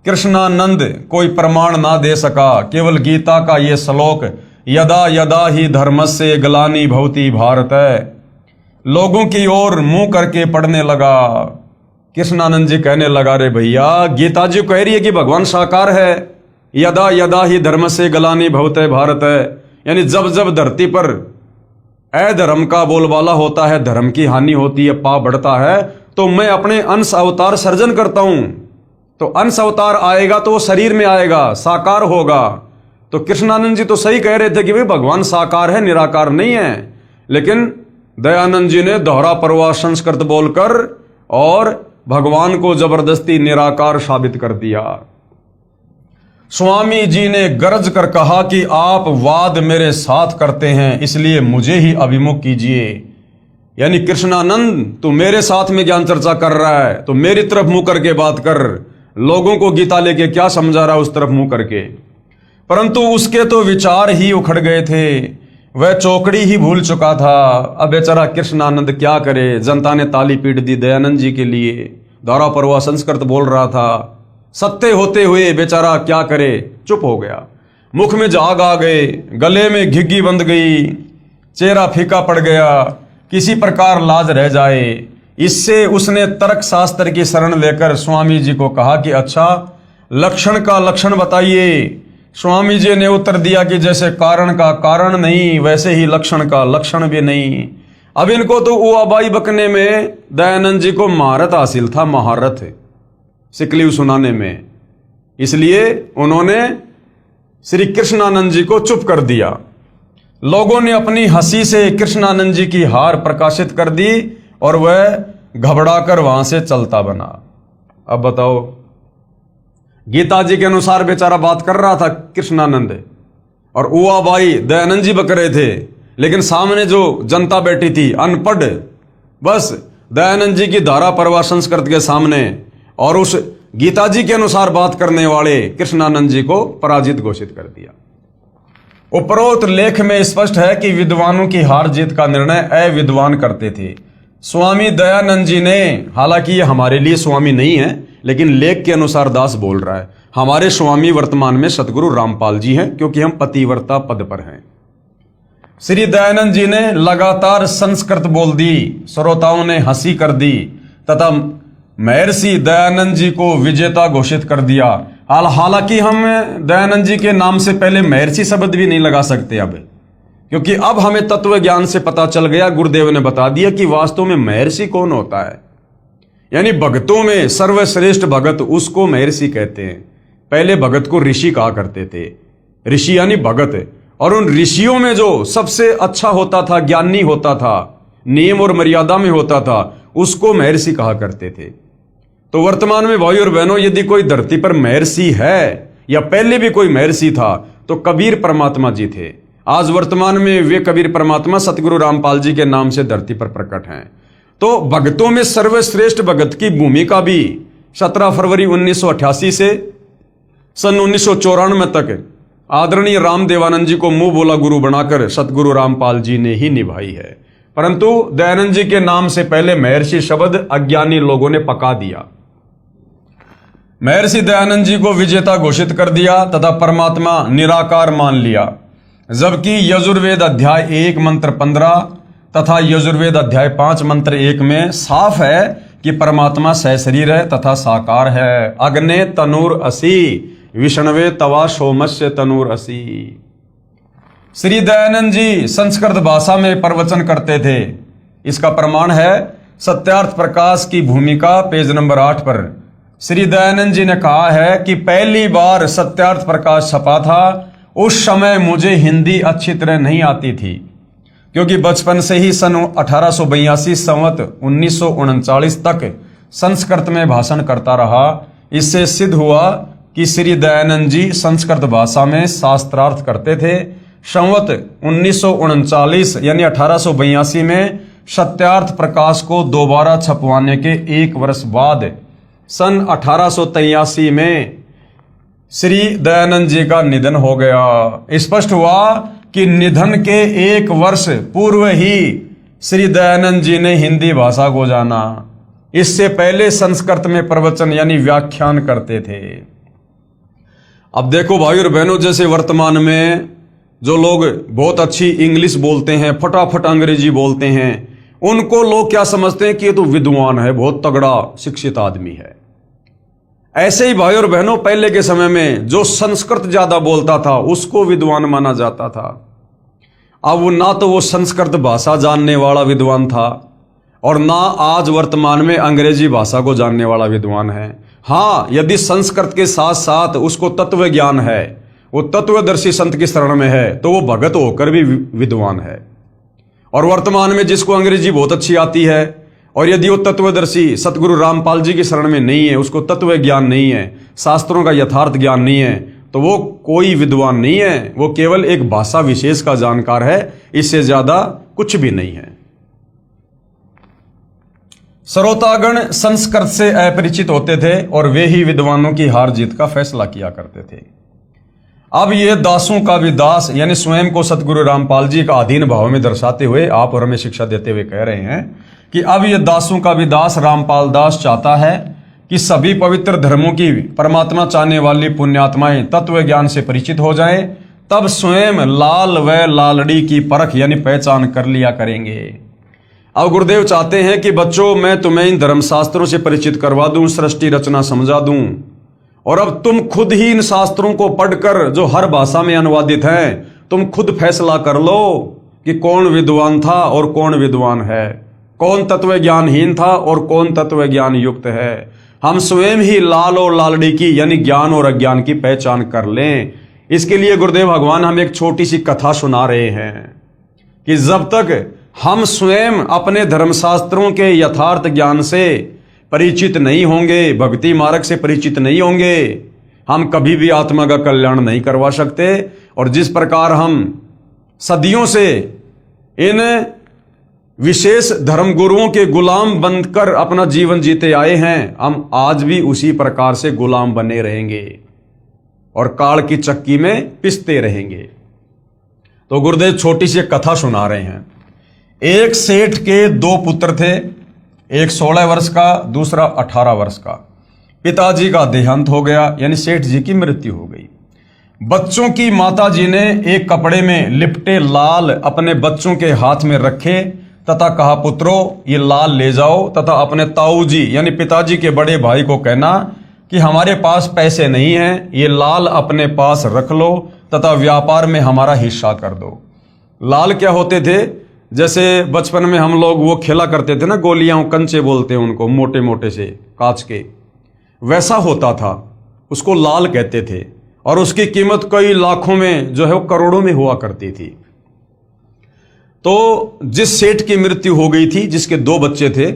कृष्णानंद कोई प्रमाण ना दे सका, केवल गीता का ये श्लोक यदा यदा ही धर्मस्य ग्लानि भवति भारत लोगों की ओर मुंह करके पढ़ने लगा। कृष्णानंद जी कहने लगा, रे भैया गीता जी कह रही है कि भगवान साकार है, यदा यदा ही धर्मस्य ग्लानि भवति भारत, यानी जब जब धरती पर अधर्म का बोलबाला होता है, धर्म की हानि होती है, पाप बढ़ता है, तो मैं अपने अंश अवतार सर्जन करता हूं। तो अंश अवतार आएगा तो वो शरीर में आएगा, साकार होगा। तो कृष्णानंद जी तो सही कह रहे थे कि भाई भगवान साकार है, निराकार नहीं है। लेकिन दयानंद जी ने दोहरा प्रवाह संस्कृत बोलकर और भगवान को जबरदस्ती निराकार साबित कर दिया। स्वामी जी ने गरज कर कहा कि आप वाद मेरे साथ करते हैं, इसलिए मुझे ही अभिमुख कीजिए। यानी कृष्णानंद तू मेरे साथ में ज्ञान चर्चा कर रहा है तो मेरी तरफ मुंह करके बात कर, लोगों को गीता लेके क्या समझा रहा है उस तरफ मुंह करके। परंतु उसके तो विचार ही उखड़ गए थे, वह चौकड़ी ही भूल चुका था। अब बेचारा कृष्णानंद क्या करे, जनता ने ताली पीट दी दयानंद जी के लिए। धारा प्रवाह संस्कृत बोल रहा था, सत्य होते हुए बेचारा क्या करे, चुप हो गया। मुख में झाग आ गए, गले में घिग्गी बंध गई, चेहरा फीका पड़ गया, किसी प्रकार लाज रह जाए। इससे उसने तर्क शास्त्र की शरण लेकर स्वामी जी को कहा कि अच्छा लक्षण का लक्षण बताइए। स्वामी जी ने उत्तर दिया कि जैसे कारण का कारण नहीं वैसे ही लक्षण का लक्षण भी नहीं। अब इनको तो उआबाई बकने में दयानंद जी को महारत हासिल था, महारत सिकली सुनाने में। इसलिए उन्होंने श्री कृष्णानंद जी को चुप कर दिया। लोगों ने अपनी हंसी से कृष्णानंद जी की हार प्रकाशित कर दी और वह घबराकर वहां से चलता बना। अब बताओ, गीता जी के अनुसार बेचारा बात कर रहा था कृष्णानंद और उआबाई दयानंद जी बक रहे थे, लेकिन सामने जो जनता बैठी थी अनपढ़, बस दयानंद जी की धारा प्रवाह संस्कृत के सामने और उस गीता जी के अनुसार बात करने वाले कृष्णानंद जी को पराजित घोषित कर दिया। उपरोक्त लेख में स्पष्ट है कि विद्वानों की हार जीत का निर्णय अविद्वान करते थे। स्वामी दयानंद जी ने, हालांकि ये हमारे लिए स्वामी नहीं है, लेकिन लेख के अनुसार दास बोल रहा है, हमारे स्वामी वर्तमान में सतगुरु रामपाल जी हैं, क्योंकि हम पतिव्रता पद पर हैं। श्री दयानंद जी ने लगातार संस्कृत बोल दी, श्रोताओं ने हंसी कर दी तथा महर्षि दयानंद जी को विजेता घोषित कर दिया। हालांकि हम दयानंद जी के नाम से पहले महर्षि शब्द भी नहीं लगा सकते अब, क्योंकि अब हमें तत्व ज्ञान से पता चल गया, गुरुदेव ने बता दिया कि वास्तव में महर्षि कौन होता है। यानी भगतों में सर्वश्रेष्ठ भगत उसको महर्षि कहते हैं। पहले भगत को ऋषि कहा करते थे, ऋषि यानी भगत। और उन ऋषियों में जो सबसे अच्छा होता था, ज्ञानी होता था, नियम और मर्यादा में होता था, उसको महर्षि कहा करते थे। तो वर्तमान में भाई और बहनों, यदि कोई धरती पर महर्षि है या पहले भी कोई महर्षि था तो कबीर परमात्मा जी थे। आज वर्तमान में वे कबीर परमात्मा सतगुरु रामपाल जी के नाम से धरती पर प्रकट हैं। तो भक्तों में सर्वश्रेष्ठ भगत की भूमिका भी 17 फरवरी 1988 से सन 1994 तक आदरणीय रामदेवानंद जी को मुंह बोला गुरु बनाकर सतगुरु रामपाल जी ने ही निभाई है। परंतु दयानंद जी के नाम से पहले महर्षि शब्द अज्ञानी लोगों ने पका दिया। महर्षि दयानंद जी को विजेता घोषित कर दिया तथा परमात्मा निराकार मान लिया, जबकि यजुर्वेद अध्याय 1 मंत्र 15 तथा यजुर्वेद अध्याय 5 मंत्र 1 में साफ है कि परमात्मा सहशरीर है तथा साकार है। अग्ने तनुर असि विष्णवे तवा सोमस्य तनुर असि। श्री दयानंद जी संस्कृत भाषा में प्रवचन करते थे। इसका प्रमाण है सत्यार्थ प्रकाश की भूमिका पेज नंबर 8 पर। श्री दयानंद जी ने कहा है कि पहली बार सत्यार्थ प्रकाश छपा था, उस समय मुझे हिंदी अच्छी तरह नहीं आती थी, क्योंकि बचपन से ही सन 1882 संवत 1939 तक संस्कृत में भाषण करता रहा। इससे सिद्ध हुआ कि श्री दयानंद जी संस्कृत भाषा में शास्त्रार्थ करते थे। संवत 1939 यानी 1882 में सत्यार्थ प्रकाश को दोबारा छपवाने के 1 वर्ष बाद सन 1883 में श्री दयानंद जी का निधन हो गया। स्पष्ट हुआ कि निधन के 1 वर्ष पूर्व ही श्री दयानंद जी ने हिंदी भाषा को जाना। इससे पहले संस्कृत में प्रवचन यानी व्याख्यान करते थे। अब देखो भाई और बहनों, जैसे वर्तमान में जो लोग बहुत अच्छी इंग्लिश बोलते हैं, फटाफट अंग्रेजी बोलते हैं, उनको लोग क्या समझते हैं कि ये तो विद्वान है, बहुत तगड़ा शिक्षित आदमी है। ऐसे ही भाई और बहनों, पहले के समय में जो संस्कृत ज्यादा बोलता था उसको विद्वान माना जाता था। अब वो ना तो वो संस्कृत भाषा जानने वाला विद्वान था और ना आज वर्तमान में अंग्रेजी भाषा को जानने वाला विद्वान है। हाँ, यदि संस्कृत के साथ साथ उसको तत्व ज्ञान है, वो तत्वदर्शी संत की शरण में है, तो वो भगत होकर भी विद्वान है। और वर्तमान में जिसको अंग्रेजी बहुत अच्छी आती है और यदि वो तत्वदर्शी सतगुरु रामपाल जी की शरण में नहीं है, उसको तत्व ज्ञान नहीं है, शास्त्रों का यथार्थ ज्ञान नहीं है, तो वो कोई विद्वान नहीं है, वो केवल एक भाषा विशेष का जानकार है, इससे ज्यादा कुछ भी नहीं है। श्रोतागण संस्कृत से अपरिचित होते थे और वे ही विद्वानों की हार जीत का फैसला किया करते थे। अब ये दासों का भी दास यानी स्वयं को सतगुरु रामपाल जी का अधीन भाव में दर्शाते हुए आप और हमें शिक्षा देते हुए कह रहे हैं कि अब ये दासों का भी दास रामपाल दास चाहता है कि सभी पवित्र धर्मों की परमात्मा चाहने वाली पुण्यात्माएं तत्व ज्ञान से परिचित हो जाएं, तब स्वयं लाल व लालड़ी की परख यानी पहचान कर लिया करेंगे। अब गुरुदेव चाहते हैं कि बच्चों, मैं तुम्हें इन धर्मशास्त्रों से परिचित करवा दूं, सृष्टि रचना समझा दूं, और अब तुम खुद ही इन शास्त्रों को पढ़कर जो हर भाषा में अनुवादित हैं, तुम खुद फैसला कर लो कि कौन विद्वान था और कौन विद्वान है, कौन तत्व ज्ञानहीन था और कौन तत्व ज्ञान युक्त है। हम स्वयं ही लाल और लालड़ी की यानी ज्ञान और अज्ञान की पहचान कर लें। इसके लिए गुरुदेव भगवान हम एक छोटी सी कथा सुना रहे हैं कि जब तक हम स्वयं अपने धर्मशास्त्रों के यथार्थ ज्ञान से परिचित नहीं होंगे, भक्ति मार्ग से परिचित नहीं होंगे, हम कभी भी आत्मा का कल्याण नहीं करवा सकते। और जिस प्रकार हम सदियों से इन विशेष धर्म गुरुओं के गुलाम बनकर अपना जीवन जीते आए हैं, हम आज भी उसी प्रकार से गुलाम बने रहेंगे और काल की चक्की में पिसते रहेंगे। तो गुरुदेव छोटी सी कथा सुना रहे हैं। एक सेठ के 2 पुत्र थे, एक 16 वर्ष का, दूसरा 18 वर्ष का। पिताजी का देहांत हो गया यानी सेठ जी की मृत्यु हो गई। बच्चों की माताजी ने एक कपड़े में लिपटे लाल अपने बच्चों के हाथ में रखे तथा कहा, पुत्रों ये लाल ले जाओ तथा अपने ताऊ जी यानी पिताजी के बड़े भाई को कहना कि हमारे पास पैसे नहीं हैं, ये लाल अपने पास रख लो तथा व्यापार में हमारा हिस्सा कर दो। लाल क्या होते थे? जैसे बचपन में हम लोग वो खेला करते थे ना, गोलियां, कंचे बोलते हैं उनको, मोटे मोटे से कांच के, वैसा होता था, उसको लाल कहते थे और उसकी कीमत कई लाखों में जो है वो करोड़ों में हुआ करती थी। तो जिस सेठ की मृत्यु हो गई थी, जिसके 2 बच्चे थे,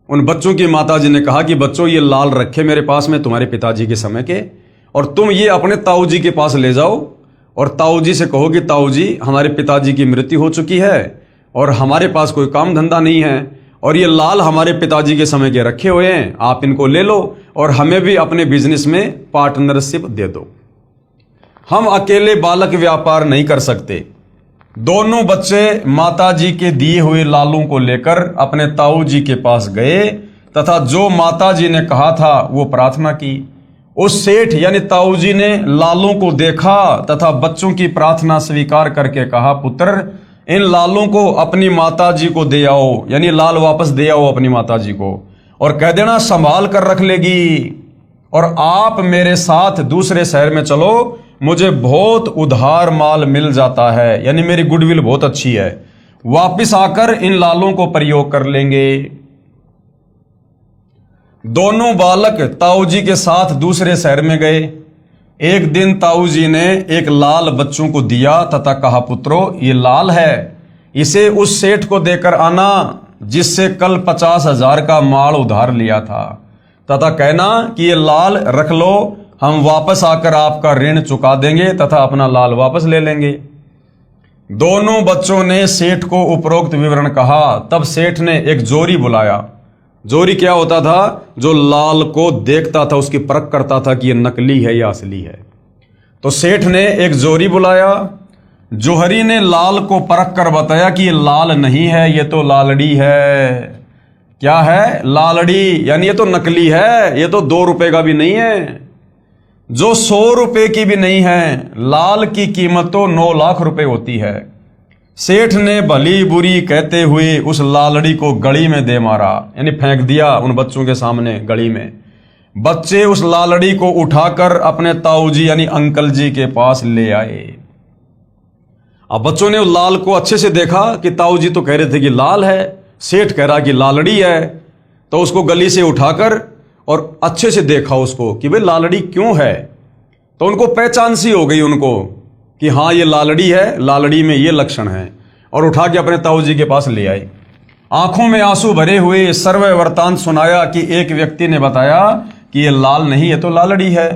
उन बच्चों की माताजी ने कहा कि बच्चों ये लाल रखे मेरे पास में तुम्हारे पिताजी के समय के, और तुम ये अपने ताऊ जी के पास ले जाओ और ताऊ जी से कहो कि ताऊ जी हमारे पिताजी की मृत्यु हो चुकी है और हमारे पास कोई काम धंधा नहीं है और ये लाल हमारे पिताजी के समय के रखे हुए हैं, आप इनको ले लो और हमें भी अपने बिजनेस में पार्टनरशिप दे दो। हम अकेले बालक व्यापार नहीं कर सकते। दोनों बच्चे माताजी के दिए हुए लालों को लेकर अपने ताऊ जी के पास गए तथा जो माताजी ने कहा था वो प्रार्थना की। उस सेठ यानी ताऊ जी ने लालों को देखा तथा बच्चों की प्रार्थना स्वीकार करके कहा, पुत्र इन लालों को अपनी माताजी को दे आओ, यानी लाल वापस दे आओ अपनी माताजी को और कह देना संभाल कर रख लेगी, और आप मेरे साथ दूसरे शहर में चलो, मुझे बहुत उधार माल मिल जाता है, यानी मेरी गुडविल बहुत अच्छी है, वापिस आकर इन लालों को प्रयोग कर लेंगे। दोनों बालक ताऊ जी के साथ दूसरे शहर में गए। एक दिन ताऊ जी ने एक लाल बच्चों को दिया तथा कहा, पुत्रो ये लाल है, इसे उस सेठ को देकर आना जिससे कल 50,000 का माल उधार लिया था, तथा कहना कि ये लाल रख लो, हम वापस आकर आपका ऋण चुका देंगे तथा अपना लाल वापस ले लेंगे। दोनों बच्चों ने सेठ को उपरोक्त विवरण कहा। तब सेठ ने एक जोरी बुलाया। जोरी क्या होता था? जो लाल को देखता था, उसकी परख करता था कि ये नकली है या असली है। तो सेठ ने एक जोरी बुलाया। जोहरी ने लाल को परख कर बताया कि ये लाल नहीं है, ये तो लालड़ी है। क्या है? लालड़ी, यानी ये तो नकली है, ये तो 2 रुपए का भी नहीं है, जो 100 रुपए की भी नहीं है। लाल की कीमत तो 9 लाख रुपए होती है। सेठ ने भली बुरी कहते हुए उस लालड़ी को गली में दे मारा, यानी फेंक दिया उन बच्चों के सामने गली में। बच्चे उस लालड़ी को उठाकर अपने ताऊ जी यानी अंकल जी के पास ले आए। अब बच्चों ने उस लाल को अच्छे से देखा कि ताऊ जी तो कह रहे थे कि लाल है, सेठ कह रहा कि लालड़ी है। तो उसको गली से उठाकर और अच्छे से देखा उसको कि भाई लालड़ी क्यों है। तो उनको पहचान सी हो गई उनको कि हाँ ये लालड़ी है, लालड़ी में ये लक्षण है, और उठा के अपने ताऊ जी के पास ले आए। आंखों में आंसू भरे हुए सर्व वृतांत सुनाया कि एक व्यक्ति ने बताया कि ये लाल नहीं, ये तो लालड़ी है।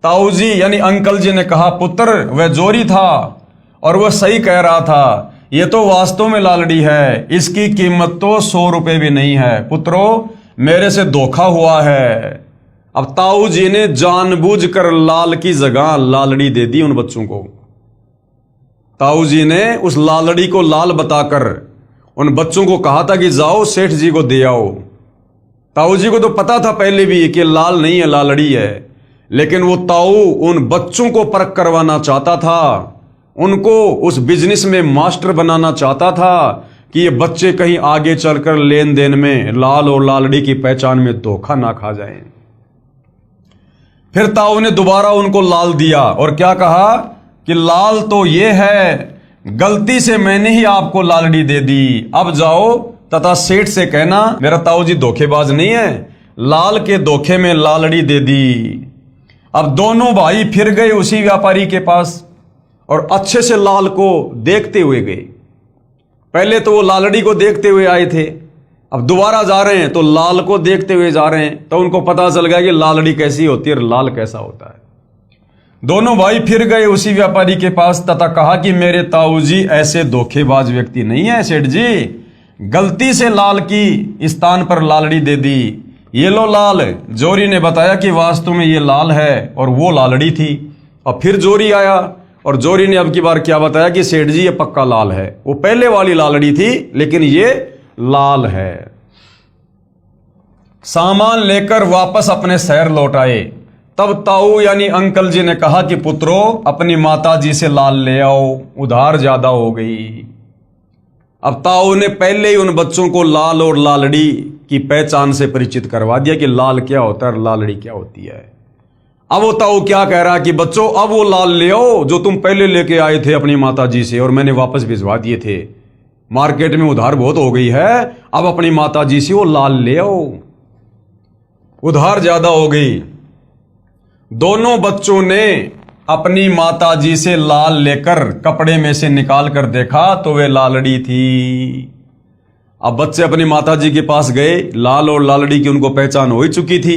ताऊ जी यानी अंकल जी ने कहा, पुत्र वह जोरी था और वह सही कह रहा था, ये तो वास्तव में लालड़ी है, इसकी कीमत तो 100 रुपए भी नहीं है। पुत्रो मेरे से धोखा हुआ है। अब ताऊ जी ने जानबूझकर लाल की जगह लालड़ी दे दी उन बच्चों को। ताऊ जी ने उस लालड़ी को लाल बताकर उन बच्चों को कहा था कि जाओ सेठ जी को दे आओ। ताऊ जी को तो पता था पहले भी कि लाल नहीं है, लालड़ी है, लेकिन वो ताऊ उन बच्चों को परख करवाना चाहता था, उनको उस बिजनेस में मास्टर बनाना चाहता था कि ये बच्चे कहीं आगे चलकर लेन देन में लाल और लालड़ी की पहचान में धोखा ना खा जाएं। फिर ताऊ ने दोबारा उनको लाल दिया और क्या कहा कि लाल तो ये है, गलती से मैंने ही आपको लालड़ी दे दी, अब जाओ तथा सेठ से कहना मेरा ताऊ जी धोखेबाज नहीं है, लाल के धोखे में लालड़ी दे दी। अब दोनों भाई फिर गए उसी व्यापारी के पास और अच्छे से लाल को देखते हुए गए। पहले तो वो लालड़ी को देखते हुए आए थे, अब दोबारा जा रहे हैं तो लाल को देखते हुए जा रहे हैं। तो उनको पता चल गया कि लालड़ी कैसी होती है और लाल कैसा होता है। दोनों भाई फिर गए उसी व्यापारी के पास तथा कहा कि मेरे ताऊ जी ऐसे धोखेबाज व्यक्ति नहीं है सेठ जी, गलती से लाल की स्थान पर लालड़ी दे दी, ये लो लाल। जोरी ने बताया कि वास्तव में ये लाल है और वो लालड़ी थी। अब फिर जोरी आया और जोरी ने अब की बार क्या बताया कि सेठ जी ये पक्का लाल है, वो पहले वाली लालड़ी थी लेकिन ये लाल है। सामान लेकर वापस अपने शहर लौट आए। तब ताऊ यानी अंकल जी ने कहा कि पुत्रो अपनी माता जी से लाल ले आओ, उधार ज्यादा हो गई। अब ताऊ ने पहले ही उन बच्चों को लाल और लालड़ी की पहचान से परिचित करवा दिया कि लाल क्या होता है और लालड़ी क्या होती है। अब वो ताऊ क्या कह रहा है कि बच्चों अब वो लाल ले आओ जो तुम पहले लेके आए थे अपनी माता जी से और मैंने वापस भिजवा दिए थे, मार्केट में उधार बहुत हो गई है, अब अपनी माता जी से वो लाल ले आओ, उधार ज्यादा हो गई। दोनों बच्चों ने अपनी माता जी से लाल लेकर कपड़े में से निकाल कर देखा तो वे लालड़ी थी। अब बच्चे अपनी माता जी के पास गए, लाल और लालड़ी की उनको पहचान हो ही चुकी थी,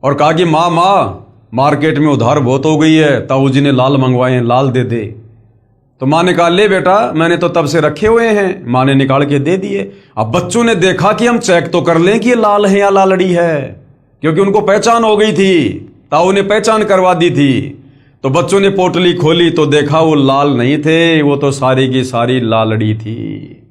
और कहा कि माँ मार्केट में उधार बहुत हो गई है, ताऊ जी ने लाल मंगवाए हैं, लाल दे दे। तो माँ ने कहा ले बेटा मैंने तो तब से रखे हुए हैं, माँ ने निकाल के दे दिए। अब बच्चों ने देखा कि हम चेक तो कर लें कि ये लाल है या लालड़ी है, क्योंकि उनको पहचान हो गई थी, ताऊ ने पहचान करवा दी थी। तो बच्चों ने पोटली खोली तो देखा वो लाल नहीं थे, वो तो सारी की सारी लालड़ी थी,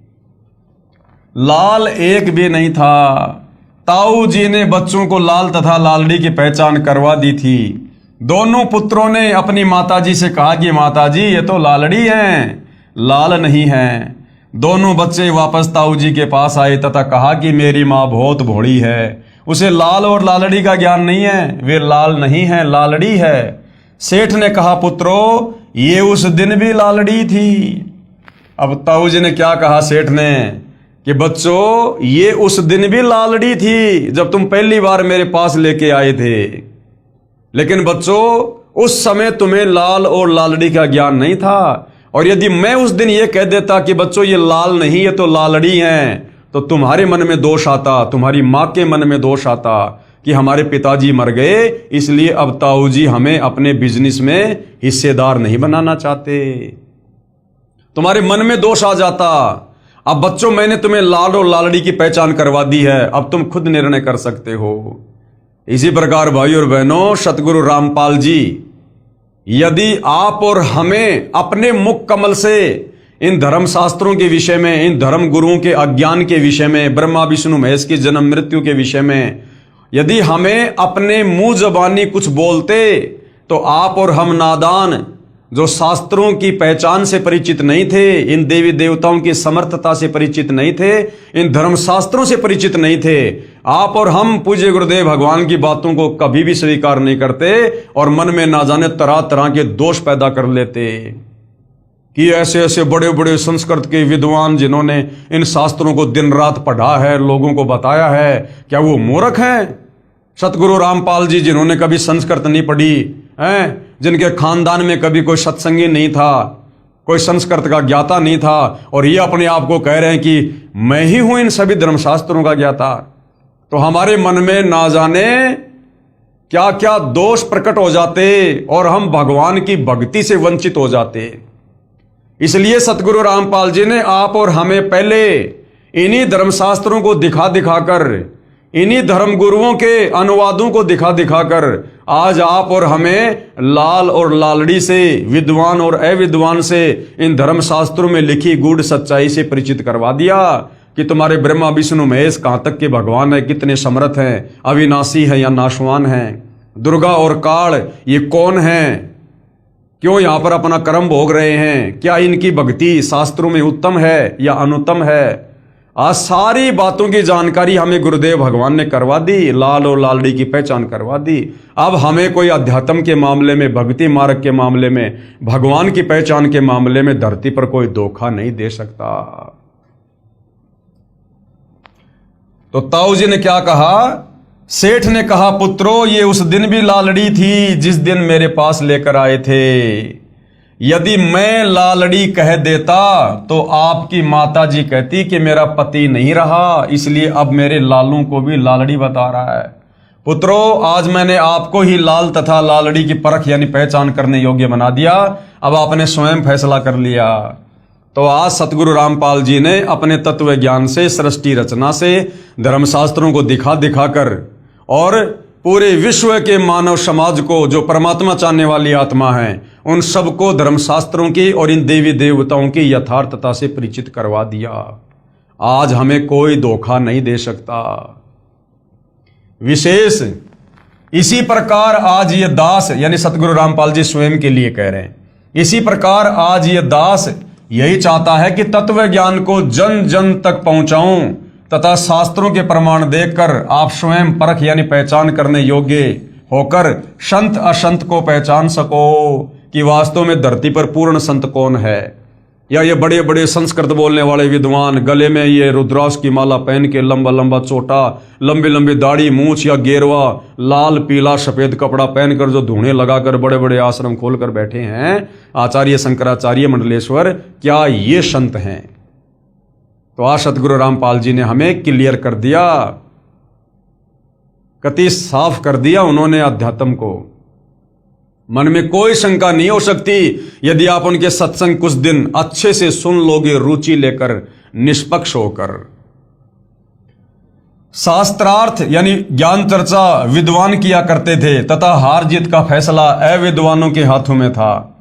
लाल एक भी नहीं था। ताऊ जी ने बच्चों को लाल तथा लालड़ी की पहचान करवा दी थी। दोनों पुत्रों ने अपनी माताजी से कहा कि माताजी ये तो लालड़ी हैं, लाल नहीं हैं। दोनों बच्चे वापस ताऊ जी के पास आए तथा कहा कि मेरी माँ बहुत भोली है, उसे लाल और लालड़ी का ज्ञान नहीं है, वे लाल नहीं है लालड़ी है। सेठ ने कहा, पुत्रो ये उस दिन भी लालड़ी थी। अब ताऊ जी ने क्या कहा सेठ ने कि बच्चों ये उस दिन भी लालड़ी थी जब तुम पहली बार मेरे पास लेके आए थे, लेकिन बच्चों उस समय तुम्हें लाल और लालड़ी का ज्ञान नहीं था। और यदि मैं उस दिन ये कह देता कि बच्चों ये लाल नहीं ये तो लालड़ी हैं, तो तुम्हारे मन में दोष आता, तुम्हारी माँ के मन में दोष आता कि हमारे पिताजी मर गए, इसलिए अब ताऊ जी हमें अपने बिजनेस में हिस्सेदार नहीं बनाना चाहते। तुम्हारे मन में दोष आ जाता। अब बच्चों मैंने तुम्हें लाल और लालड़ी की पहचान करवा दी है, अब तुम खुद निर्णय कर सकते हो। इसी प्रकार भाई और बहनों, सतगुरु रामपाल जी यदि आप और हमें अपने मुख कमल से इन धर्मशास्त्रों के विषय में, इन धर्म गुरुओं के अज्ञान के विषय में, ब्रह्मा विष्णु महेश की जन्म मृत्यु के विषय में यदि हमें अपने मुंह जबानी कुछ बोलते, तो आप और हम नादान जो शास्त्रों की पहचान से परिचित नहीं थे, इन देवी देवताओं की समर्थता से परिचित नहीं थे, इन धर्मशास्त्रों से परिचित नहीं थे, आप और हम पूज्य गुरुदेव भगवान की बातों को कभी भी स्वीकार नहीं करते और मन में ना जाने तरह तरह के दोष पैदा कर लेते कि ऐसे ऐसे बड़े बड़े संस्कृत के विद्वान जिन्होंने इन शास्त्रों को दिन रात पढ़ा है, लोगों को बताया है, क्या वो मूर्ख हैं? सतगुरु रामपाल जी जिन्होंने कभी संस्कृत नहीं पढ़ी हैं, जिनके खानदान में कभी कोई सत्संगी नहीं था, कोई संस्कृत का ज्ञाता नहीं था, और ये अपने आप को कह रहे हैं कि मैं ही हूं इन सभी धर्मशास्त्रों का ज्ञाता, तो हमारे मन में ना जाने क्या क्या दोष प्रकट हो जाते और हम भगवान की भक्ति से वंचित हो जाते। इसलिए सतगुरु रामपाल जी ने आप और हमें पहले इन्हीं धर्मशास्त्रों को दिखा दिखाकर, इन्हीं धर्म गुरुओं के अनुवादों को दिखा दिखाकर आज आप और हमें लाल और लालड़ी से, विद्वान और अविद्वान से, इन धर्मशास्त्रों में लिखी गूढ़ सच्चाई से परिचित करवा दिया कि तुम्हारे ब्रह्मा विष्णु महेश कहां तक के भगवान है, कितने समर्थ हैं, अविनाशी है या नाशवान हैं, दुर्गा और काल ये कौन हैं, क्यों यहां पर अपना कर्म भोग रहे हैं, क्या इनकी भक्ति शास्त्रों में उत्तम है या अनुत्तम है। आज सारी बातों की जानकारी हमें गुरुदेव भगवान ने करवा दी, लाल और लालड़ी की पहचान करवा दी। अब हमें कोई अध्यात्म के मामले में, भक्ति मार्ग के मामले में, भगवान की पहचान के मामले में धरती पर कोई धोखा नहीं दे सकता। तो ताऊ जी ने क्या कहा? सेठ ने कहा, पुत्रो ये उस दिन भी लालड़ी थी जिस दिन मेरे पास लेकर आए थे। यदि मैं लालड़ी कह देता तो आपकी माता जी कहती कि मेरा पति नहीं रहा, इसलिए अब मेरे लालों को भी लालड़ी बता रहा है। पुत्रो आज मैंने आपको ही लाल तथा लालड़ी की परख यानी पहचान करने योग्य बना दिया, अब आपने स्वयं फैसला कर लिया। तो आज सतगुरु रामपाल जी ने अपने तत्व ज्ञान से, सृष्टि रचना से, धर्मशास्त्रों को दिखा दिखाकर और पूरे विश्व के मानव समाज को, जो परमात्मा चाहने वाली आत्मा है, उन सबको धर्मशास्त्रों की और इन देवी देवताओं की यथार्थता से परिचित करवा दिया। आज हमें कोई धोखा नहीं दे सकता। विशेष इसी प्रकार आज ये दास, यानी सतगुरु रामपाल जी स्वयं के लिए कह रहे हैं, इसी प्रकार आज ये दास यही चाहता है कि तत्व ज्ञान को जन जन तक पहुंचाऊं तथा शास्त्रों के प्रमाण देखकर आप स्वयं परख यानी पहचान करने योग्य होकर संत असंत को पहचान सको कि वास्तव में धरती पर पूर्ण संत कौन है, या ये बड़े बड़े संस्कृत बोलने वाले विद्वान गले में ये रुद्राक्ष की माला पहन के, लंबा लंबा चोटा, लंबी लंबी दाढ़ी, मूछ या गेरवा, लाल पीला सफेद कपड़ा पहनकर जो धूणे लगाकर बड़े बड़े आश्रम खोलकर बैठे हैं आचार्य शंकराचार्य मंडलेश्वर, क्या ये संत हैं? तो आज सतगुरु रामपाल जी ने हमें क्लियर कर दिया, कति साफ कर दिया उन्होंने अध्यात्म को। मन में कोई शंका नहीं हो सकती यदि आप उनके सत्संग कुछ दिन अच्छे से सुन लोगे, रुचि लेकर, निष्पक्ष होकर। शास्त्रार्थ यानी ज्ञान चर्चा विद्वान किया करते थे तथा हार जीत का फैसला अविद्वानों के हाथों में था।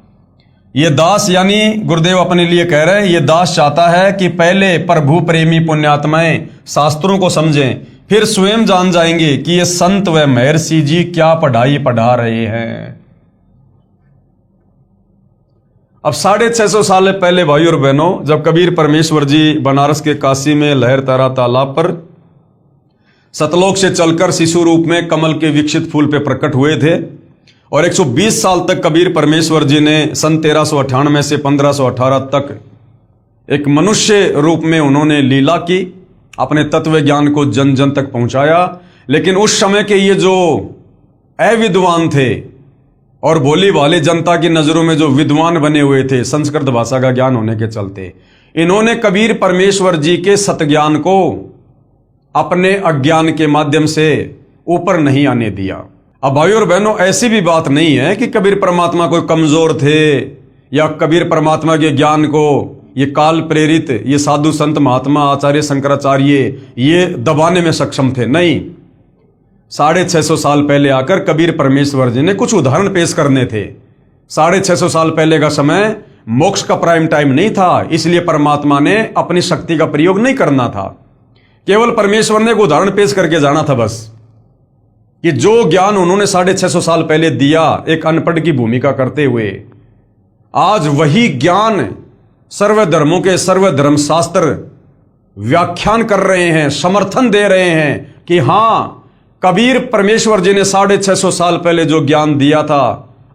ये दास यानी गुरुदेव अपने लिए कह रहे हैं, ये दास चाहता है कि पहले प्रभु प्रेमी पुण्यात्माएं शास्त्रों को समझें, फिर स्वयं जान जाएंगे कि ये संत व महर्षि जी क्या पढ़ाई पढ़ा रहे हैं। अब 650 साल पहले भाई और बहनों, जब कबीर परमेश्वर जी बनारस के काशी में लहरतारा तालाब पर सतलोक से चलकर शिशु रूप में कमल के विकसित फूल पे प्रकट हुए थे और 120 साल तक कबीर परमेश्वर जी ने सन 1398 से 1518 तक एक मनुष्य रूप में उन्होंने लीला की, अपने तत्व ज्ञान को जन जन तक पहुंचाया। लेकिन उस समय के ये जो अविद्वान थे और भोली भाली जनता की नजरों में जो विद्वान बने हुए थे संस्कृत भाषा का ज्ञान होने के चलते, इन्होंने कबीर परमेश्वर जी के सतज्ञान को अपने अज्ञान के माध्यम से ऊपर नहीं आने दिया। अब भाइयों और बहनों, ऐसी भी बात नहीं है कि कबीर परमात्मा कोई कमजोर थे या कबीर परमात्मा के ज्ञान को ये काल प्रेरित ये साधु संत महात्मा आचार्य शंकराचार्य ये दबाने में सक्षम थे। नहीं, 650 साल पहले आकर कबीर परमेश्वर जी ने कुछ उदाहरण पेश करने थे। 650 साल पहले का समय मोक्ष का प्राइम टाइम नहीं था, इसलिए परमात्मा ने अपनी शक्ति का प्रयोग नहीं करना था। केवल परमेश्वर ने एक उदाहरण पेश करके जाना था बस, कि जो ज्ञान उन्होंने 650 साल पहले दिया एक अनपढ़ की भूमिका करते हुए, आज वही ज्ञान सर्वधर्मों के सर्वधर्मशास्त्र व्याख्यान कर रहे हैं, समर्थन दे रहे हैं कि हां, कबीर परमेश्वर जी ने 650 साल पहले जो ज्ञान दिया था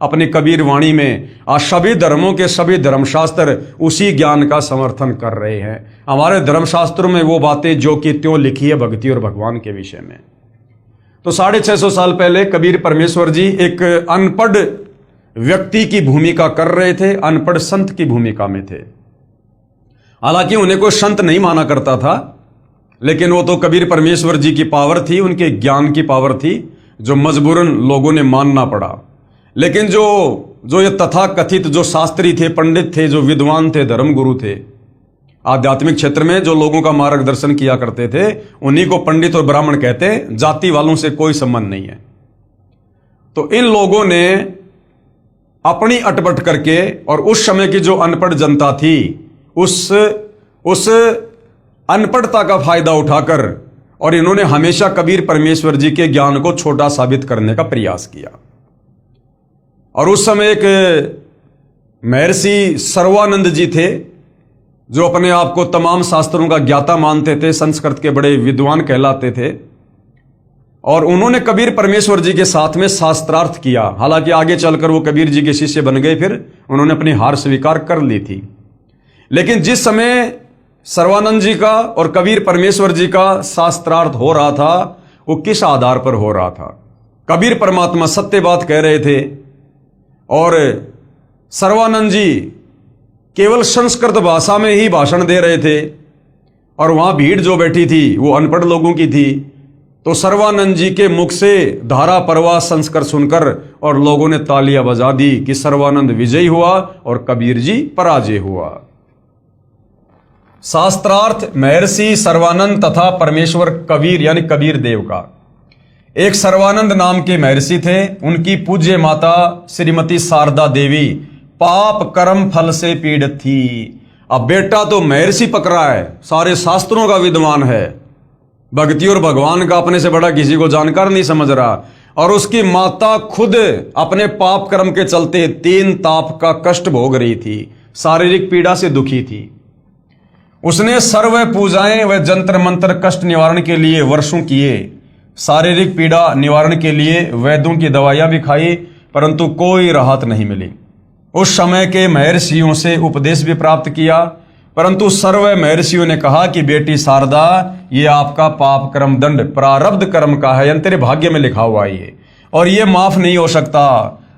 अपनी कबीर वाणी में, आज सभी धर्मों के सभी धर्मशास्त्र उसी ज्ञान का समर्थन कर रहे हैं। हमारे धर्मशास्त्रों में वो बातें जो कि त्यों लिखी है भक्ति और भगवान के विषय में। तो 650 साल पहले कबीर परमेश्वर जी एक अनपढ़ व्यक्ति की भूमिका कर रहे थे, अनपढ़ संत की भूमिका में थे। हालांकि उन्हें कोई संत नहीं माना करता था, लेकिन वो तो कबीर परमेश्वर जी की पावर थी, उनके ज्ञान की पावर थी, जो मजबूरन लोगों ने मानना पड़ा। लेकिन जो ये तथा कथित जो शास्त्री थे, पंडित थे, जो विद्वान थे, धर्मगुरु थे, आध्यात्मिक क्षेत्र में जो लोगों का मार्गदर्शन किया करते थे, उन्हीं को पंडित और ब्राह्मण कहते हैं। जाति वालों से कोई संबंध नहीं है। तो इन लोगों ने अपनी अटपट करके और उस समय की जो अनपढ़ जनता थी उस अनपढ़ता का फायदा उठाकर और इन्होंने हमेशा कबीर परमेश्वर जी के ज्ञान को छोटा साबित करने का प्रयास किया। और उस समय एक महर्षि सर्वानंद जी थे, जो अपने आप को तमाम शास्त्रों का ज्ञाता मानते थे, संस्कृत के बड़े विद्वान कहलाते थे, और उन्होंने कबीर परमेश्वर जी के साथ में शास्त्रार्थ किया। हालांकि आगे चलकर वो कबीर जी के शिष्य बन गए, फिर उन्होंने अपनी हार स्वीकार कर ली थी। लेकिन जिस समय सर्वानंद जी का और कबीर परमेश्वर जी का शास्त्रार्थ हो रहा था, वो किस आधार पर हो रहा था? कबीर परमात्मा सत्य बात कह रहे थे और सर्वानंद जी केवल संस्कृत भाषा में ही भाषण दे रहे थे, और वहां भीड़ जो बैठी थी वो अनपढ़ लोगों की थी। तो सर्वानंद जी के मुख से धारा प्रवाह संस्कृत सुनकर और लोगों ने तालियां बजा दी कि सर्वानंद विजयी हुआ और कबीर जी पराजय हुआ। शास्त्रार्थ महर्षि सर्वानंद तथा परमेश्वर कबीर यानी कबीर देव का। एक सर्वानंद नाम के महर्षि थे, उनकी पूज्य माता श्रीमती शारदा देवी पाप कर्म फल से पीड़ित थी। अब बेटा तो महर्षि पकड़ा है, सारे शास्त्रों का विद्वान है, भक्ति और भगवान का अपने से बड़ा किसी को जानकार नहीं समझ रहा, और उसकी माता खुद अपने पाप कर्म के चलते 3 ताप का कष्ट भोग रही थी, शारीरिक पीड़ा से दुखी थी। उसने सर्व पूजाएं व जंत्र मंत्र कष्ट निवारण के लिए वर्षों किए, शारीरिक पीड़ा निवारण के लिए वैद्यों की दवाइयां भी खाई, परंतु कोई राहत नहीं मिली। उस समय के महर्षियों से उपदेश भी प्राप्त किया, परंतु सर्व महर्षियों ने कहा कि बेटी शारदा, ये आपका पाप कर्म दंड प्रारब्ध कर्म का है, यानी तेरे भाग्य में लिखा हुआ है और ये माफ नहीं हो सकता।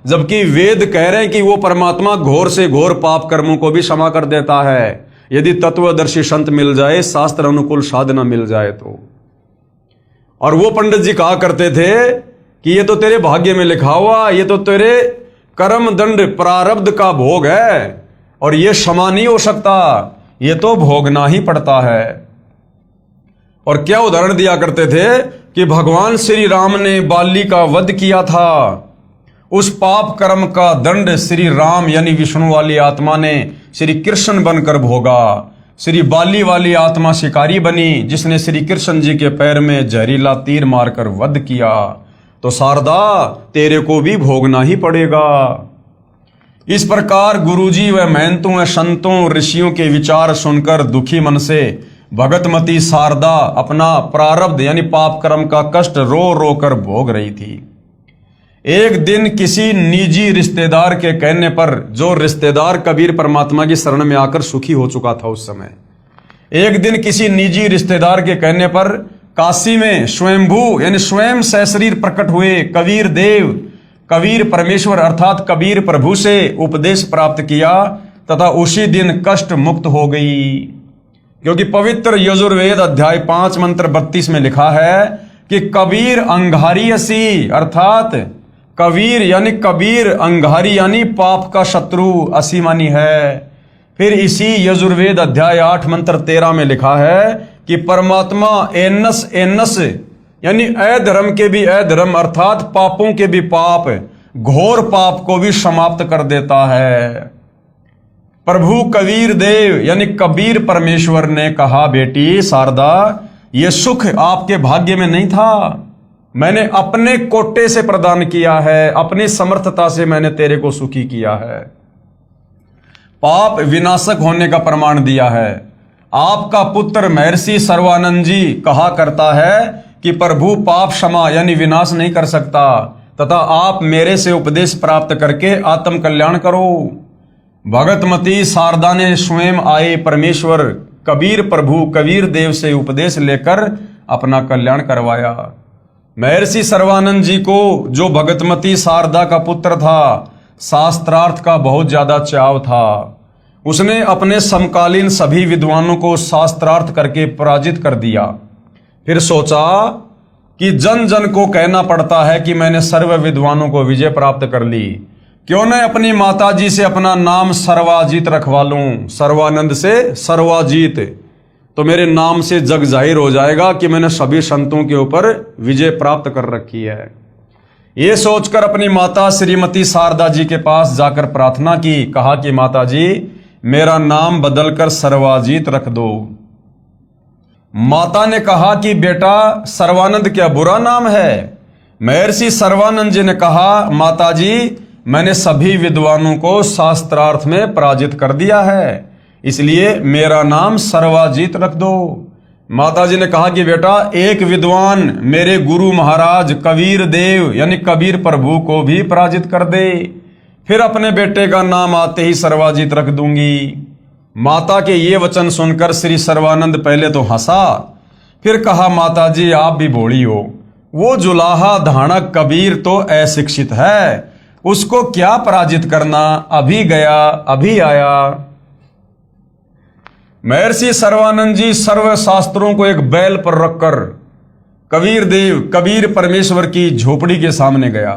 जबकि वेद कह रहे हैं कि वो परमात्मा घोर से घोर पाप कर्मों को भी क्षमा कर देता है, यदि तत्वदर्शी संत मिल जाए, शास्त्र अनुकूल साधना मिल जाए तो। और वो पंडित जी कहा करते थे कि ये तो तेरे भाग्य में लिखा हुआ, ये तो तेरे कर्म दंड प्रारब्ध का भोग है और ये क्षमा नहीं हो सकता, ये तो भोगना ही पड़ता है। और क्या उदाहरण दिया करते थे कि भगवान श्री राम ने बाली का वध किया था, उस पाप कर्म का दंड श्री राम यानी विष्णु वाली आत्मा ने श्री कृष्ण बनकर भोगा। श्री बाली वाली आत्मा शिकारी बनी, जिसने श्री कृष्ण जी के पैर में जहरीला तीर मारकर वध किया। तो शारदा, तेरे को भी भोगना ही पड़ेगा। इस प्रकार गुरुजी व महंतों व संतों ऋषियों के विचार सुनकर दुखी मन से भगतमती शारदा अपना प्रारब्ध यानी पाप कर्म का कष्ट रो रो कर भोग रही थी। एक दिन किसी निजी रिश्तेदार के कहने पर, जो रिश्तेदार कबीर परमात्मा की शरण में आकर सुखी हो चुका था उस समय, एक दिन किसी निजी रिश्तेदार के कहने पर काशी में स्वयंभू यानी स्वयं सशरीर प्रकट हुए कबीर देव, कबीर परमेश्वर अर्थात कबीर प्रभु से उपदेश प्राप्त किया तथा उसी दिन कष्ट मुक्त हो गई। क्योंकि पवित्र यजुर्वेद अध्याय 5 मंत्र 32 में लिखा है कि कबीर अंगारी असी, अर्थात कबीर यानी कबीर अंगारी यानी पाप का शत्रु असी मानी है। फिर इसी यजुर्वेद अध्याय 8 मंत्र 13 में लिखा है कि परमात्मा एनस एनस यानी अधर्म के भी अधर्म अर्थात पापों के भी पाप, घोर पाप को भी समाप्त कर देता है। प्रभु कबीर देव यानी कबीर परमेश्वर ने कहा, बेटी शारदा, ये सुख आपके भाग्य में नहीं था, मैंने अपने कोटे से प्रदान किया है, अपनी समर्थता से मैंने तेरे को सुखी किया है। पाप विनाशक होने का प्रमाण दिया है। आपका पुत्र महर्षि सर्वानंद जी कहा करता है कि प्रभु पाप क्षमा यानी विनाश नहीं कर सकता, तथा आप मेरे से उपदेश प्राप्त करके आत्म कल्याण करो। भगतमती शारदा ने स्वयं आए परमेश्वर कबीर प्रभु कबीर देव से उपदेश लेकर अपना कल्याण करवाया। महर्षि सर्वानंद जी को, जो भगतमती शारदा का पुत्र था, शास्त्रार्थ का बहुत ज्यादा चाव था। उसने अपने समकालीन सभी विद्वानों को शास्त्रार्थ करके पराजित कर दिया। फिर सोचा कि जन जन को कहना पड़ता है कि मैंने सर्व विद्वानों को विजय प्राप्त कर ली, क्यों न अपनी माताजी से अपना नाम सर्वाजीत रखवा लूं। सर्वानंद से सर्वाजीत, तो मेरे नाम से जग जाहिर हो जाएगा कि मैंने सभी संतों के ऊपर विजय प्राप्त कर रखी है। ये सोचकर अपनी माता श्रीमती शारदा जी के पास जाकर प्रार्थना की। कहा कि माता जी, मेरा नाम बदलकर सर्वाजीत रख दो। माता ने कहा कि बेटा, सर्वानंद क्या बुरा नाम है? महर्षि सर्वानंद जी ने कहा, माता जी, मैंने सभी विद्वानों को शास्त्रार्थ में पराजित कर दिया है, इसलिए मेरा नाम सर्वाजीत रख दो। माता जी ने कहा कि बेटा, एक विद्वान मेरे गुरु महाराज कबीर देव यानी कबीर प्रभु को भी पराजित कर दे, फिर अपने बेटे का नाम आते ही सर्वाजीत रख दूंगी। माता के ये वचन सुनकर श्री सर्वानंद पहले तो हंसा, फिर कहा, माता जी आप भी भोली हो, वो जुलाहा धाणक कबीर तो अशिक्षित है, उसको क्या पराजित करना, अभी गया अभी आया। महर्षि सर्वानंद जी सर्व शास्त्रों को एक बैल पर रखकर कबीर देव कबीर परमेश्वर की झोपड़ी के सामने गया।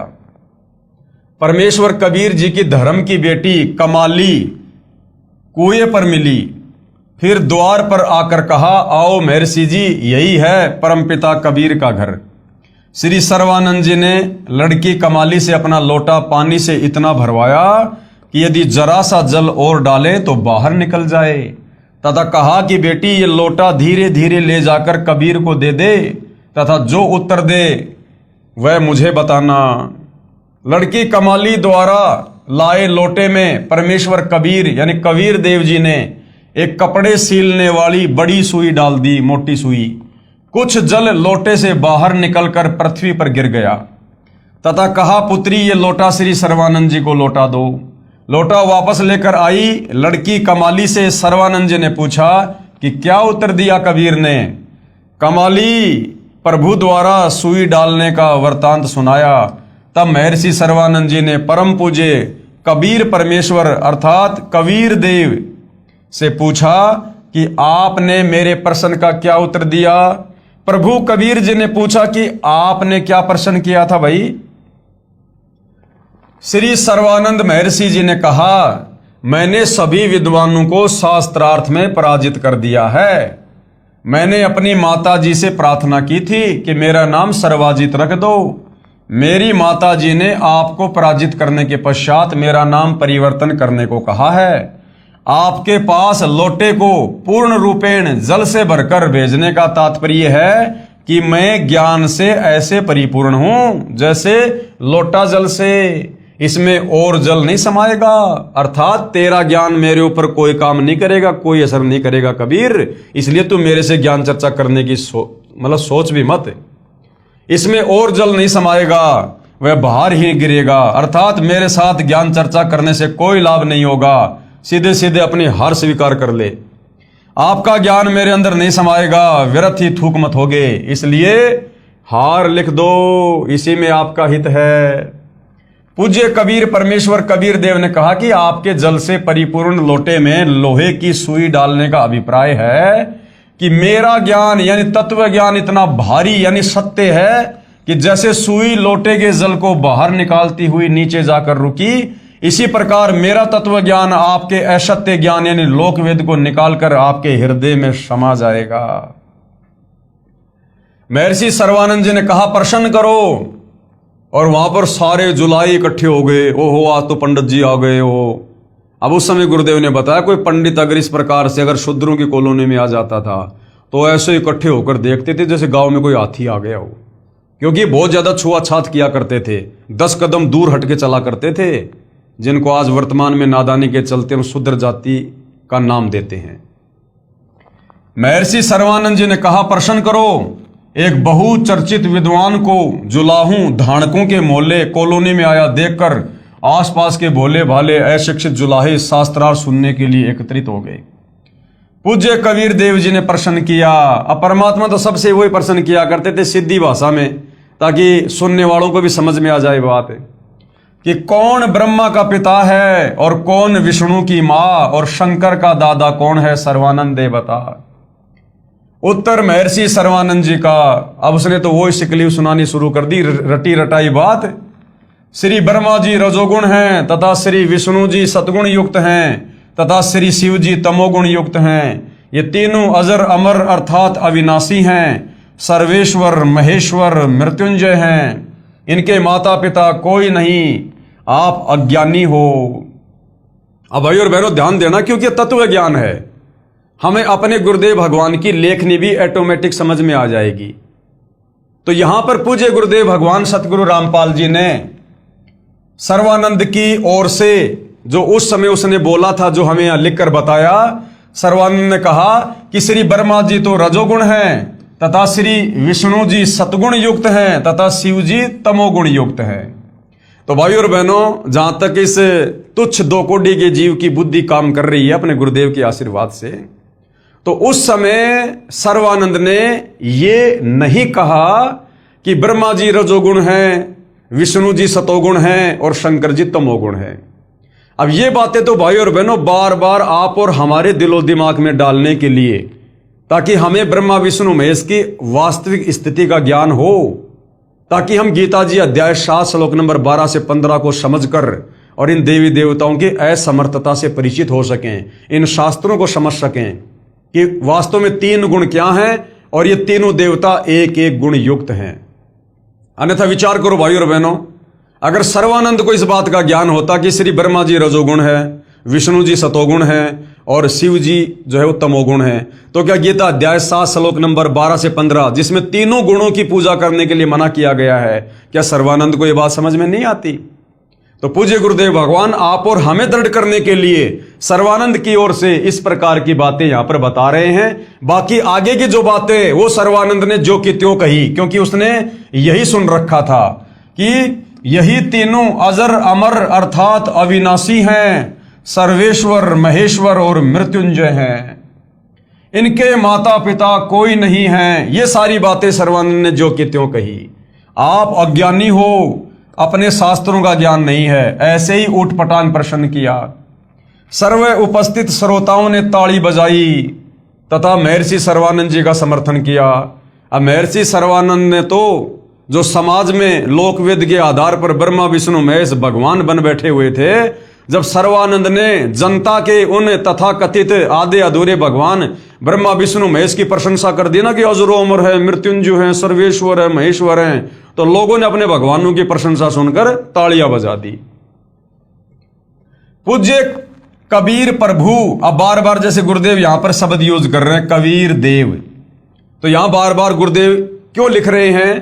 परमेश्वर कबीर जी की धर्म की बेटी कमाली कुएं पर मिली। फिर द्वार पर आकर कहा, आओ महर्षि जी, यही है परमपिता कबीर का घर। श्री सर्वानंद जी ने लड़की कमाली से अपना लोटा पानी से इतना भरवाया कि यदि जरा सा जल और डाले तो बाहर निकल जाए, तथा कहा कि बेटी, ये लोटा धीरे धीरे ले जाकर कबीर को दे दे, तथा जो उत्तर दे वह मुझे बताना। लड़की कमाली द्वारा लाए लोटे में परमेश्वर कबीर यानी कबीर देव जी ने एक कपड़े सीलने वाली बड़ी सुई डाल दी, मोटी सुई। कुछ जल लोटे से बाहर निकलकर पृथ्वी पर गिर गया, तथा कहा, पुत्री, ये लोटा श्री सर्वानंद जी को लौटा दो। लोटा वापस लेकर आई लड़की कमाली से सर्वानंद जी ने पूछा कि क्या उत्तर दिया कबीर ने। कमाली प्रभु द्वारा सुई डालने का वृतांत सुनाया। तब महर्षि सर्वानंद जी ने परम पूज्य कबीर परमेश्वर अर्थात कबीर देव से पूछा कि आपने मेरे प्रश्न का क्या उत्तर दिया। प्रभु कबीर जी ने पूछा कि आपने क्या प्रश्न किया था भाई। श्री सर्वानंद महर्षि जी ने कहा, मैंने सभी विद्वानों को शास्त्रार्थ में पराजित कर दिया है। मैंने अपनी माता जी से प्रार्थना की थी कि मेरा नाम सर्वाजीत रख दो। मेरी माता जी ने आपको पराजित करने के पश्चात मेरा नाम परिवर्तन करने को कहा है। आपके पास लोटे को पूर्ण रूपेण जल से भरकर भेजने का तात्पर्य है कि मैं ज्ञान से ऐसे परिपूर्ण हूं जैसे लोटा जल से, इसमें और जल नहीं समाएगा। अर्थात तेरा ज्ञान मेरे ऊपर कोई काम नहीं करेगा, कोई असर नहीं करेगा कबीर, इसलिए तू मेरे से ज्ञान चर्चा करने की सोच भी मत। इसमें और जल नहीं समाएगा। वह बाहर ही गिरेगा। अर्थात मेरे साथ ज्ञान चर्चा करने से कोई लाभ नहीं होगा, सीधे सीधे अपनी हार स्वीकार कर ले। आपका ज्ञान मेरे अंदर नहीं समाएगा, व्यर्थ ही थूक मत होगे, इसलिए हार लिख दो, इसी में आपका हित है। पूज्य कबीर परमेश्वर कबीर देव ने कहा कि आपके जल से परिपूर्ण लोटे में लोहे की सुई डालने का अभिप्राय है कि मेरा ज्ञान यानी तत्व ज्ञान इतना भारी यानी सत्य है कि जैसे सुई लोटे के जल को बाहर निकालती हुई नीचे जाकर रुकी, इसी प्रकार मेरा तत्व ज्ञान आपके असत्य ज्ञान यानी लोक वेद को निकालकर आपके हृदय में समा जाएगा। महर्षि सर्वानंद जी ने कहा प्रश्न करो, और वहां पर सारे जुलाई इकट्ठे हो गए। ओहो, आज तो पंडित जी आ गए हो। अब उस समय गुरुदेव ने बताया कोई पंडित अगर इस प्रकार से अगर शूद्रों की कॉलोनी में आ जाता था तो ऐसे इकट्ठे होकर देखते थे जैसे गांव में कोई हाथी आ गया हो, क्योंकि बहुत ज्यादा छुआछात किया करते थे, 10 कदम दूर हटके चला करते थे, जिनको आज वर्तमान में नादानी के चलते हम शूद्र जाति का नाम देते हैं। महर्षि सर्वानंद जी ने कहा प्रश्न करो, एक बहुचर्चित विद्वान को जुलाहू धानकों के मोहल्ले कॉलोनी में आया देखकर आसपास के भोले भाले अशिक्षित जुलाहे शास्त्रार्थ सुनने के लिए एकत्रित हो गए। पूज्य कबीर देव जी ने प्रश्न किया। अब परमात्मा तो सबसे वही प्रश्न किया करते थे सीधी भाषा में, ताकि सुनने वालों को भी समझ में आ जाए बात कि कौन ब्रह्मा का पिता है और कौन विष्णु की माँ और शंकर का दादा कौन है, सर्वानंद दे बता। उत्तर महर्षि सर्वानंद जी का। अब उसने तो वो शिकली सुनानी शुरू कर दी, रटी रटाई बात। श्री ब्रह्मा जी रजोगुण हैं तथा श्री विष्णु जी सतगुण युक्त हैं तथा श्री शिव जी तमोगुण युक्त हैं। ये तीनों अजर अमर अर्थात अविनाशी हैं, सर्वेश्वर महेश्वर मृत्युंजय हैं। इनके माता पिता कोई नहीं, आप अज्ञानी हो। अब भाई और बहनों ध्यान देना, क्योंकि तत्व ज्ञान है, हमें अपने गुरुदेव भगवान की लेखनी भी ऑटोमेटिक समझ में आ जाएगी। तो यहां पर पूज्य गुरुदेव भगवान सतगुरु रामपाल जी ने सर्वानंद की ओर से जो उस समय उसने बोला था, जो हमें यहां लिखकर बताया, सर्वानंद ने कहा कि श्री ब्रह्मा जी तो रजोगुण हैं तथा श्री विष्णु जी सतगुण युक्त हैं तथा शिव जी तमोगुण युक्त हैं। तो भाई और बहनों, जहां तक इस तुच्छ दो कोटि के जीव की बुद्धि काम कर रही है अपने गुरुदेव के आशीर्वाद से, तो उस समय सर्वानंद ने ये नहीं कहा कि ब्रह्मा जी रजोगुण हैं, विष्णु जी सतोगुण हैं और शंकर जी तमोगुण हैं। अब ये बातें तो भाई और बहनों बार बार आप और हमारे दिलो दिमाग में डालने के लिए, ताकि हमें ब्रह्मा विष्णु महेश की वास्तविक स्थिति का ज्ञान हो, ताकि हम गीता जी अध्याय 7 श्लोक नंबर 12 से 15 को समझकर और इन देवी देवताओं की असमर्थता से परिचित हो सकें, इन शास्त्रों को समझ सकें कि वास्तव में 3 गुण क्या हैं और ये तीनों देवता एक एक गुण युक्त हैं। अन्यथा विचार करो भाई और बहनों, अगर सर्वानंद को इस बात का ज्ञान होता कि श्री ब्रह्मा जी रजोगुण है, विष्णु जी सतोगुण है और शिव जी जो है वो तमोगुण है, तो क्या गीता अध्याय 7 श्लोक नंबर 12 से 15 जिसमें तीनों गुणों की पूजा करने के लिए मना किया गया है, क्या सर्वानंद को यह बात समझ में नहीं आती? तो पूज्य गुरुदेव भगवान आप और हमें दृढ़ करने के लिए सर्वानंद की ओर से इस प्रकार की बातें यहां पर बता रहे हैं। बाकी आगे की जो बातें वो सर्वानंद ने जो कि त्यों कही, क्योंकि उसने यही सुन रखा था कि यही तीनों अजर अमर अर्थात अविनाशी हैं, सर्वेश्वर महेश्वर और मृत्युंजय हैं, इनके माता पिता कोई नहीं है। ये सारी बातें सर्वानंद ने जो कि त्यों कही। आप अज्ञानी हो, अपने शास्त्रों का ज्ञान नहीं है, ऐसे ही ऊटपटांग प्रश्न किया। सर्व उपस्थित श्रोताओं ने ताली बजाई तथा महर्षि सर्वानंद जी का समर्थन किया। अब महर्षि सर्वानंद ने तो जो समाज में लोकवेद के आधार पर ब्रह्मा विष्णु महेश भगवान बन बैठे हुए थे, जब सर्वानंद ने जनता के उन तथाकथित आधे अधूरे भगवान ब्रह्मा विष्णु महेश की प्रशंसा कर दी ना कि अजरो अमर है, मृत्युंजय है, सर्वेश्वर है, महेश्वर है, तो लोगों ने अपने भगवानों की प्रशंसा सुनकर तालियां बजा दी। पूज्य कबीर प्रभु, अब बार बार जैसे गुरुदेव यहां पर शब्द यूज कर रहे हैं कबीर देव, तो यहां बार बार गुरुदेव क्यों लिख रहे हैं?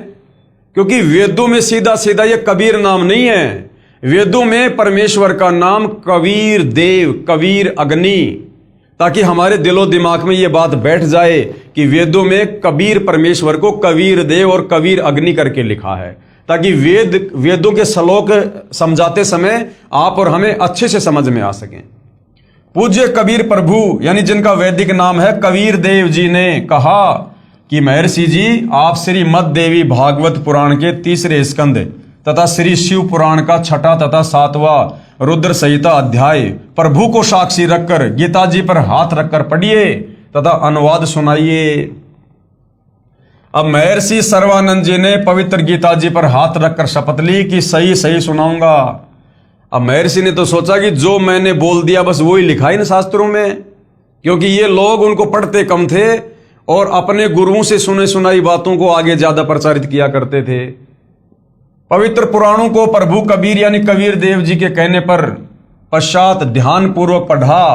क्योंकि वेदों में सीधा सीधा यह कबीर नाम नहीं है। वेदों में परमेश्वर का नाम कबीर देव, कबीर अग्नि, ताकि हमारे दिलो दिमाग में यह बात बैठ जाए कि वेदों में कबीर परमेश्वर को कबीर देव और कबीर अग्नि करके लिखा है। ताकि वेदों के श्लोक समझाते समय आप और हमें अच्छे से समझ में आ सकें। पूज्य कबीर प्रभु यानी जिनका वैदिक नाम है कबीर देव जी ने कहा कि महर्षि जी, आप श्री मद देवी भागवत पुराण के 3रे स्कंद तथा श्री शिव पुराण का 6ठा तथा 7वां रुद्र संहिता अध्याय प्रभु को साक्षी रखकर गीता जी पर हाथ रखकर पढ़िए तथा अनुवाद सुनाइए। अब महर्षि सर्वानंद जी ने पवित्र गीता जी पर हाथ रखकर शपथ ली कि सही सही सुनाऊंगा। अब महर्षि ने तो सोचा कि जो मैंने बोल दिया बस वही लिखा इन शास्त्रों में, क्योंकि ये लोग उनको पढ़ते कम थे और अपने गुरुओं से सुने सुनाई बातों को आगे ज्यादा प्रचारित किया करते थे। पवित्र पुराणों को प्रभु कबीर यानी कबीर देव जी के कहने पर पश्चात ध्यान पूर्वक पढ़ा।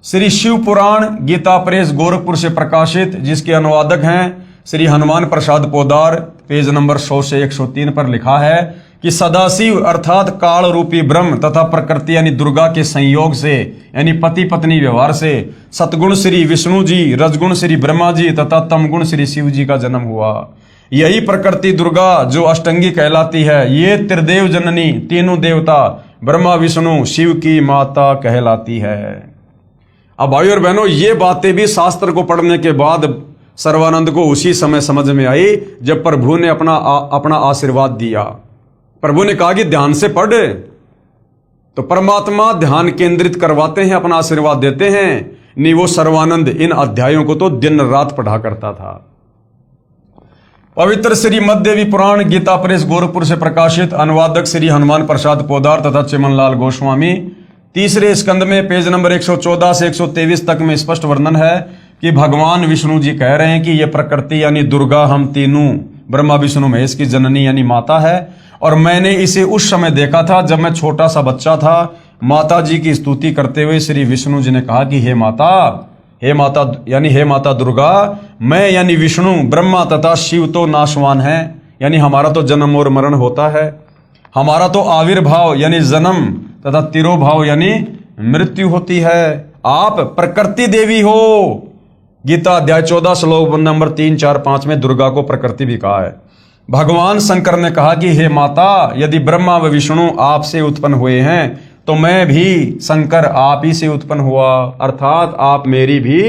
श्री शिव पुराण गीता प्रेस गोरखपुर से प्रकाशित, जिसके अनुवादक हैं श्री हनुमान प्रसाद पोदार, पेज नंबर 100 से 103 पर लिखा है कि सदाशिव अर्थात काल रूपी ब्रह्म तथा प्रकृति यानी दुर्गा के संयोग से यानी पति पत्नी व्यवहार से सतगुण श्री विष्णु जी, रजगुण श्री ब्रह्मा जी तथा तमगुण श्री शिव जी का जन्म हुआ। यही प्रकृति दुर्गा जो अष्टंगी कहलाती है, ये त्रिदेव जननी तीनों देवता ब्रह्मा विष्णु शिव की माता कहलाती है। अब भाई और बहनों, ये बातें भी शास्त्र को पढ़ने के बाद सर्वानंद को उसी समय समझ में आई जब प्रभु ने अपना आशीर्वाद दिया। प्रभु ने कहा कि ध्यान से पढ़, तो परमात्मा ध्यान केंद्रित करवाते हैं, अपना आशीर्वाद देते हैं। नहीं, वो सर्वानंद इन अध्यायों को तो दिन रात पढ़ा करता था। पवित्र श्री मद देवी पुराण गीता प्रेस गोरखपुर से प्रकाशित, अनुवादक श्री हनुमान प्रसाद पोदार तथा चिमनलाल गोस्वामी, 3रे स्कंद में पेज नंबर 114 से 123 तक में स्पष्ट वर्णन है कि भगवान विष्णु जी कह रहे हैं कि यह प्रकृति यानी दुर्गा हम तीनों ब्रह्मा विष्णु महेश की जननी यानी माता है। और मैंने इसे उस समय देखा था जब मैं छोटा सा बच्चा था। माता जी की स्तुति करते हुए श्री विष्णु जी ने कहा कि हे माता यानी हे माता दुर्गा, मैं यानी विष्णु ब्रह्मा तथा शिव तो नाशवान है, यानी हमारा तो जन्म और मरण होता है, हमारा तो आविर्भाव यानी जन्म तथा तिरोभाव यानी मृत्यु होती है। आप प्रकृति देवी हो। गीता अध्याय 14 श्लोक नंबर 3, 4, 5 में दुर्गा को प्रकृति भी कहा है। भगवान शंकर ने कहा कि हे माता, यदि ब्रह्मा व विष्णु आपसे उत्पन्न हुए हैं तो मैं भी शंकर आप ही से उत्पन्न हुआ, अर्थात आप मेरी भी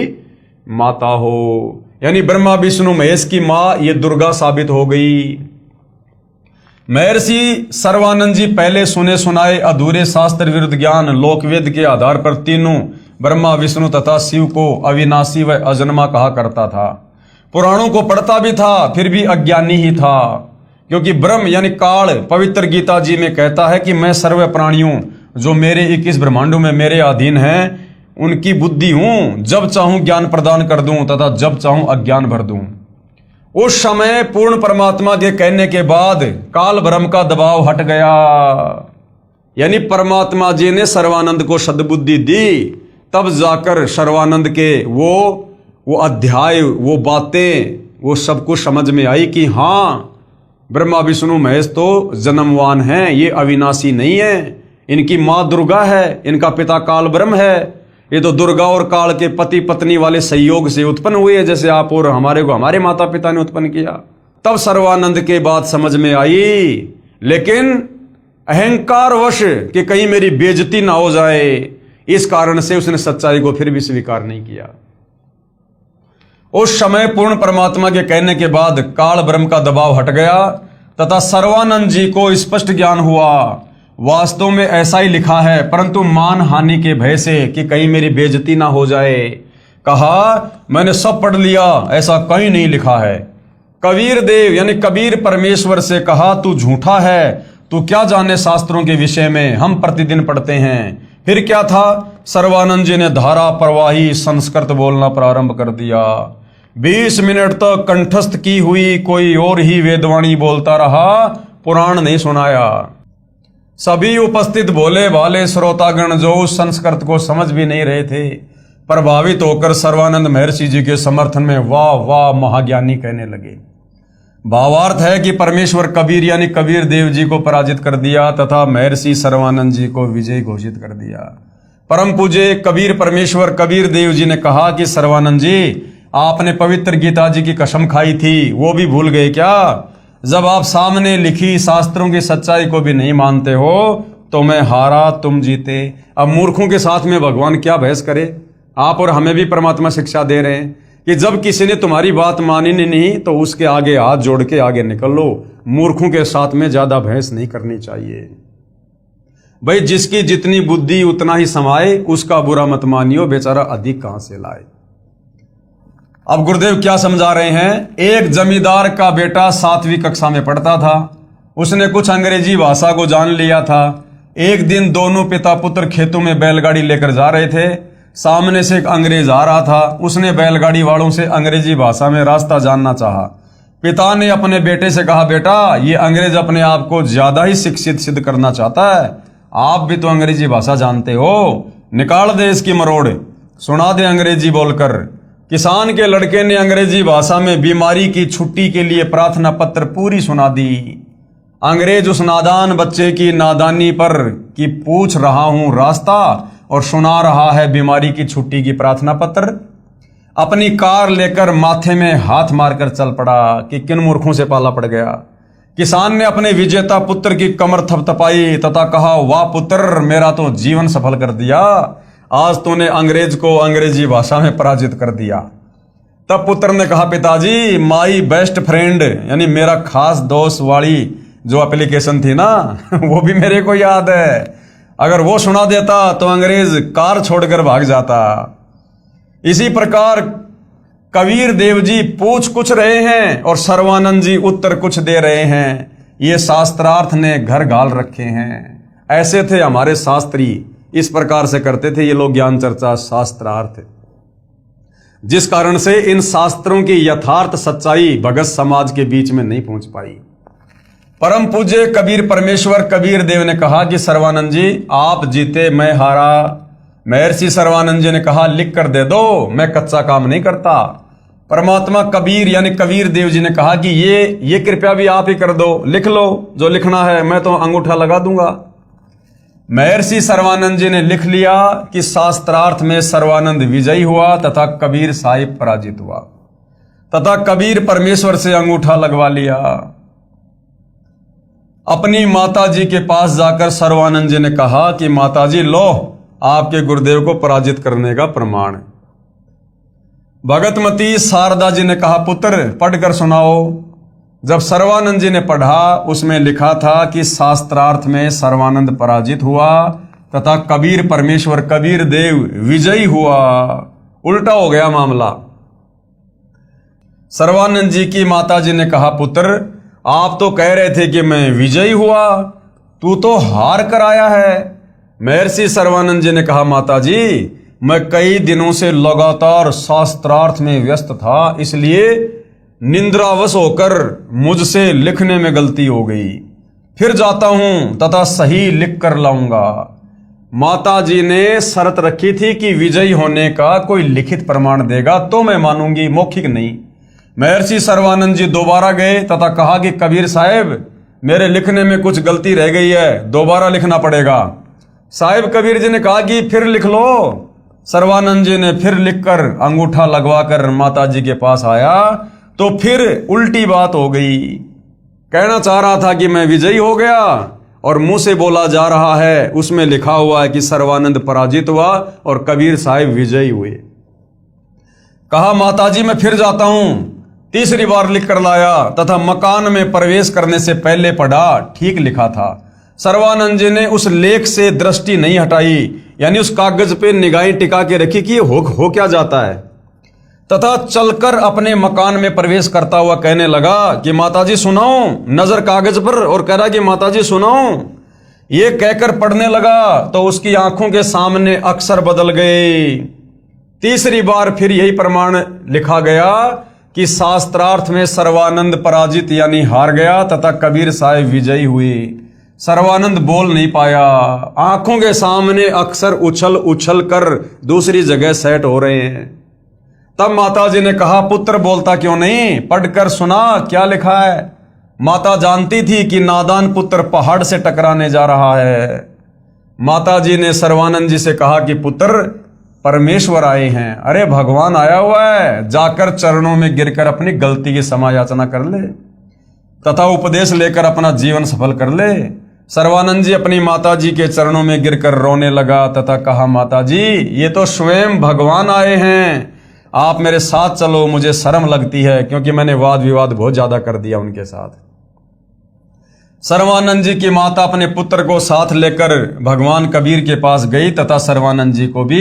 माता हो। यानी ब्रह्मा विष्णु महेश की मां ये दुर्गा साबित हो गई। महर्षि सर्वानंद जी पहले सुने सुनाए अधूरे शास्त्र विरुद्ध ज्ञान लोकवेद के आधार पर तीनों ब्रह्मा विष्णु तथा शिव को अविनाशी व अजन्मा कहा करता था। पुराणों को पढ़ता भी था, फिर भी अज्ञानी ही था, क्योंकि ब्रह्म यानी काल पवित्र गीता जी में कहता है कि मैं सर्व प्राणियों जो मेरे 21 ब्रह्मांडों में मेरे अधीन हैं उनकी बुद्धि हूं, जब चाहूं ज्ञान प्रदान कर दूं तथा जब चाहूं अज्ञान भर दूं। उस समय पूर्ण परमात्मा के कहने के बाद काल ब्रह्म का दबाव हट गया, यानी परमात्मा जी ने सर्वानंद को सद्बुद्धि दी, तब जाकर सर्वानंद के वो अध्याय, वो बातें, वो सब कुछ समझ में आई कि हाँ, ब्रह्मा विष्णु महेश तो जन्मवान हैं, ये अविनाशी नहीं है, इनकी माँ दुर्गा है, इनका पिता काल ब्रह्म है, ये तो दुर्गा और काल के पति पत्नी वाले संयोग से उत्पन्न हुए हैं, जैसे आप और हमारे को हमारे माता पिता ने उत्पन्न किया। तब सर्वानंद के बात समझ में आई, लेकिन अहंकारवश कि कहीं मेरी बेइज्जती ना हो जाए, इस कारण से उसने सच्चाई को फिर भी स्वीकार नहीं किया। उस समय पूर्ण परमात्मा के कहने के बाद काल ब्रह्म का दबाव हट गया तथा सर्वानंद जी को स्पष्ट ज्ञान हुआ। वास्तव में ऐसा ही लिखा है, परंतु मान हानि के भय से कि कहीं मेरी बेइज्जती ना हो जाए, कहा मैंने सब पढ़ लिया, ऐसा कहीं नहीं लिखा है। कबीर देव यानी कबीर परमेश्वर से कहा, तू झूठा है, तू क्या जाने शास्त्रों के विषय में, हम प्रतिदिन पढ़ते हैं। फिर क्या था, सर्वानंद जी ने धारा प्रवाही संस्कृत बोलना प्रारंभ कर दिया। 20 मिनट तक कंठस्थ की हुई कोई और ही वेदवाणी बोलता रहा, पुराण नहीं सुनाया। सभी उपस्थित भोले भाले श्रोतागण जो उस संस्कृत को समझ भी नहीं रहे थे, प्रभावित होकर सर्वानंद महर्षि जी के समर्थन में वाह वाह महाज्ञानी कहने लगे। भावार्थ है कि परमेश्वर कबीर यानी कबीर देव जी को पराजित कर दिया तथा महर्षि सर्वानंद जी को विजय घोषित कर दिया। परम पूज्य कबीर परमेश्वर कबीर देव जी ने कहा कि सर्वानंद जी, आपने पवित्र गीता जी की कसम खाई थी, वो भी भूल गए क्या? जब आप सामने लिखी शास्त्रों की सच्चाई को भी नहीं मानते हो तो मैं हारा तुम जीते। अब मूर्खों के साथ में भगवान क्या बहस करे। आप और हमें भी परमात्मा शिक्षा दे रहे हैं कि जब किसी ने तुम्हारी बात मानी नहीं तो उसके आगे हाथ जोड़ के आगे निकल लो। मूर्खों के साथ में ज्यादा बहस नहीं करनी चाहिए। भाई जिसकी जितनी बुद्धि उतना ही समाए, उसका बुरा मत मानियो, बेचारा अधिक कहां से लाए। अब गुरुदेव क्या समझा रहे हैं। एक जमींदार का बेटा 7वीं कक्षा में पढ़ता था। उसने कुछ अंग्रेजी भाषा को जान लिया था। एक दिन दोनों पिता पुत्र खेतों में बैलगाड़ी लेकर जा रहे थे। सामने से एक अंग्रेज आ रहा था। उसने बैलगाड़ी वालों से अंग्रेजी भाषा में रास्ता जानना चाहा। पिता ने अपने बेटे से कहा, बेटा ये अंग्रेज अपने आप को ज्यादा ही शिक्षित सिद्ध करना चाहता है। आप भी तो अंग्रेजी भाषा जानते हो, निकाल दे इसकी मरोड़, सुना दे अंग्रेजी बोलकर। किसान के लड़के ने अंग्रेजी भाषा में बीमारी की छुट्टी के लिए प्रार्थना पत्र पूरी सुना दी। अंग्रेज उस नादान बच्चे की नादानी पर कि पूछ रहा हूं रास्ता और सुना रहा है बीमारी की छुट्टी की प्रार्थना पत्र। अपनी कार लेकर माथे में हाथ मारकर चल पड़ा कि किन मूर्खों से पाला पड़ गया। किसान ने अपने विजेता पुत्र की कमर थपथपाई तथा कहा, वाह पुत्र, मेरा तो जीवन सफल कर दिया। आज तूने अंग्रेज को अंग्रेजी भाषा में पराजित कर दिया। तब पुत्र ने कहा, पिताजी माई बेस्ट फ्रेंड यानी मेरा खास दोस्त वाली जो एप्लीकेशन थी ना वो भी मेरे को याद है। अगर वो सुना देता तो अंग्रेज कार छोड़कर भाग जाता। इसी प्रकार कबीर देव जी पूछ कुछ रहे हैं और सर्वानंद जी उत्तर कुछ दे रहे हैं। ये शास्त्रार्थ ने घर गाल रखे हैं। ऐसे थे हमारे शास्त्री, इस प्रकार से करते थे ये लोग ज्ञान चर्चा शास्त्रार्थ, जिस कारण से इन शास्त्रों की यथार्थ सच्चाई भगत समाज के बीच में नहीं पहुंच पाई। परम पूज्य कबीर परमेश्वर कबीर देव ने कहा कि सर्वानंद जी आप जीते, मैं हारा। महर्षि सर्वानंद जी ने कहा, लिख कर दे दो, मैं कच्चा काम नहीं करता। परमात्मा कबीर यानी कबीर देव जी ने कहा कि ये कृपया भी आप ही कर दो, लिख लो जो लिखना है, मैं तो अंगूठा लगा दूंगा। महर्षि सर्वानंद जी ने लिख लिया कि शास्त्रार्थ में सर्वानंद विजयी हुआ तथा कबीर साहिब पराजित हुआ तथा कबीर परमेश्वर से अंगूठा लगवा लिया। अपनी माता जी के पास जाकर सर्वानंद जी ने कहा कि माता जी लो आपके गुरुदेव को पराजित करने का प्रमाण। भगतमती शारदा जी ने कहा, पुत्र पढ़कर सुनाओ। जब सर्वानंद जी ने पढ़ा उसमें लिखा था कि शास्त्रार्थ में सर्वानंद पराजित हुआ तथा कबीर परमेश्वर कबीर देव विजयी हुआ। उल्टा हो गया मामला। सर्वानंद जी की माता जी ने कहा, पुत्र आप तो कह रहे थे कि मैं विजयी हुआ, तू तो हार कर आया है। महर्षि सर्वानंद जी ने कहा, माता जी मैं कई दिनों से लगातार शास्त्रार्थ में व्यस्त था, इसलिए निंद्रावश होकर मुझसे लिखने में गलती हो गई। फिर जाता हूं तथा सही लिख कर लाऊंगा। माता जी ने शर्त रखी थी कि विजयी होने का कोई लिखित प्रमाण देगा तो मैं मानूंगी, मौखिक नहीं। महर्षि सर्वानंद जी दोबारा गए तथा कहा कि कबीर साहब मेरे लिखने में कुछ गलती रह गई है, दोबारा लिखना पड़ेगा। साहिब कबीर जी ने कहा कि फिर लिख लो। सर्वानंद जी ने फिर लिखकर अंगूठा लगवाकर माता जी के पास आया तो फिर उल्टी बात हो गई। कहना चाह रहा था कि मैं विजयी हो गया और मुंह से बोला जा रहा है उसमें लिखा हुआ है कि सर्वानंद पराजित हुआ और कबीर साहिब विजयी हुए। कहा, माता जी मैं फिर जाता हूं। तीसरी बार लिख कर लाया तथा मकान में प्रवेश करने से पहले पढ़ा, ठीक लिखा था। सर्वानंद जी ने उस लेख से दृष्टि नहीं हटाई, यानी उस कागज पे निगाहें टिका के रखी कि हो क्या जाता है, तथा चलकर अपने मकान में प्रवेश करता हुआ कहने लगा कि माताजी सुनाओ, नजर कागज पर और कह रहा कि माताजी सुनाओ। ये कहकर पढ़ने लगा तो उसकी आंखों के सामने अक्षर बदल गए। तीसरी बार फिर यही प्रमाण लिखा गया कि शास्त्रार्थ में सर्वानंद पराजित यानी हार गया तथा कबीर साहिब विजयी हुए। सर्वानंद बोल नहीं पाया, आंखों के सामने अक्षर उछल उछल कर दूसरी जगह सेट हो रहे हैं। तब माताजी ने कहा, पुत्र बोलता क्यों नहीं, पढ़कर सुना क्या लिखा है। माता जानती थी कि नादान पुत्र पहाड़ से टकराने जा रहा है। माताजी ने सर्वानंद जी से कहा कि पुत्र परमेश्वर आए हैं, अरे भगवान आया हुआ है, जाकर चरणों में गिरकर अपनी गलती की क्षमा याचना कर ले। तथा उपदेश लेकर अपना जीवन सफल कर ले। सर्वानंद जी अपनी माता जी के चरणों में गिरकर रोने लगा तथा कहा, माता जी ये तो स्वयं भगवान आए हैं, आप मेरे साथ चलो, मुझे शर्म लगती है क्योंकि मैंने वाद विवाद बहुत ज्यादा कर दिया उनके साथ। सर्वानंद जी की माता अपने पुत्र को साथ लेकर भगवान कबीर के पास गई तथा सर्वानंद जी को भी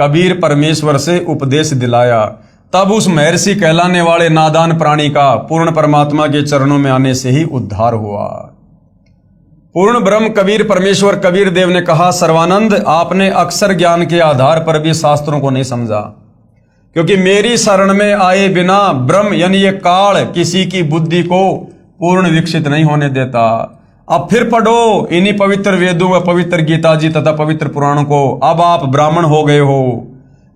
कबीर परमेश्वर से उपदेश दिलाया। तब उस महर्षि कहलाने वाले नादान प्राणी का पूर्ण परमात्मा के चरणों में आने से ही उद्धार हुआ। पूर्ण ब्रह्म कबीर परमेश्वर कबीर देव ने कहा, सर्वानंद आपने अक्षर ज्ञान के आधार पर भी शास्त्रों को नहीं समझा, क्योंकि मेरी शरण में आए बिना ब्रह्म यानी ये काल किसी की बुद्धि को पूर्ण विकसित नहीं होने देता। अब फिर पढ़ो इन्हीं पवित्र वेदों व पवित्र गीता जी तथा पवित्र पुराणों को। अब आप ब्राह्मण हो गए हो।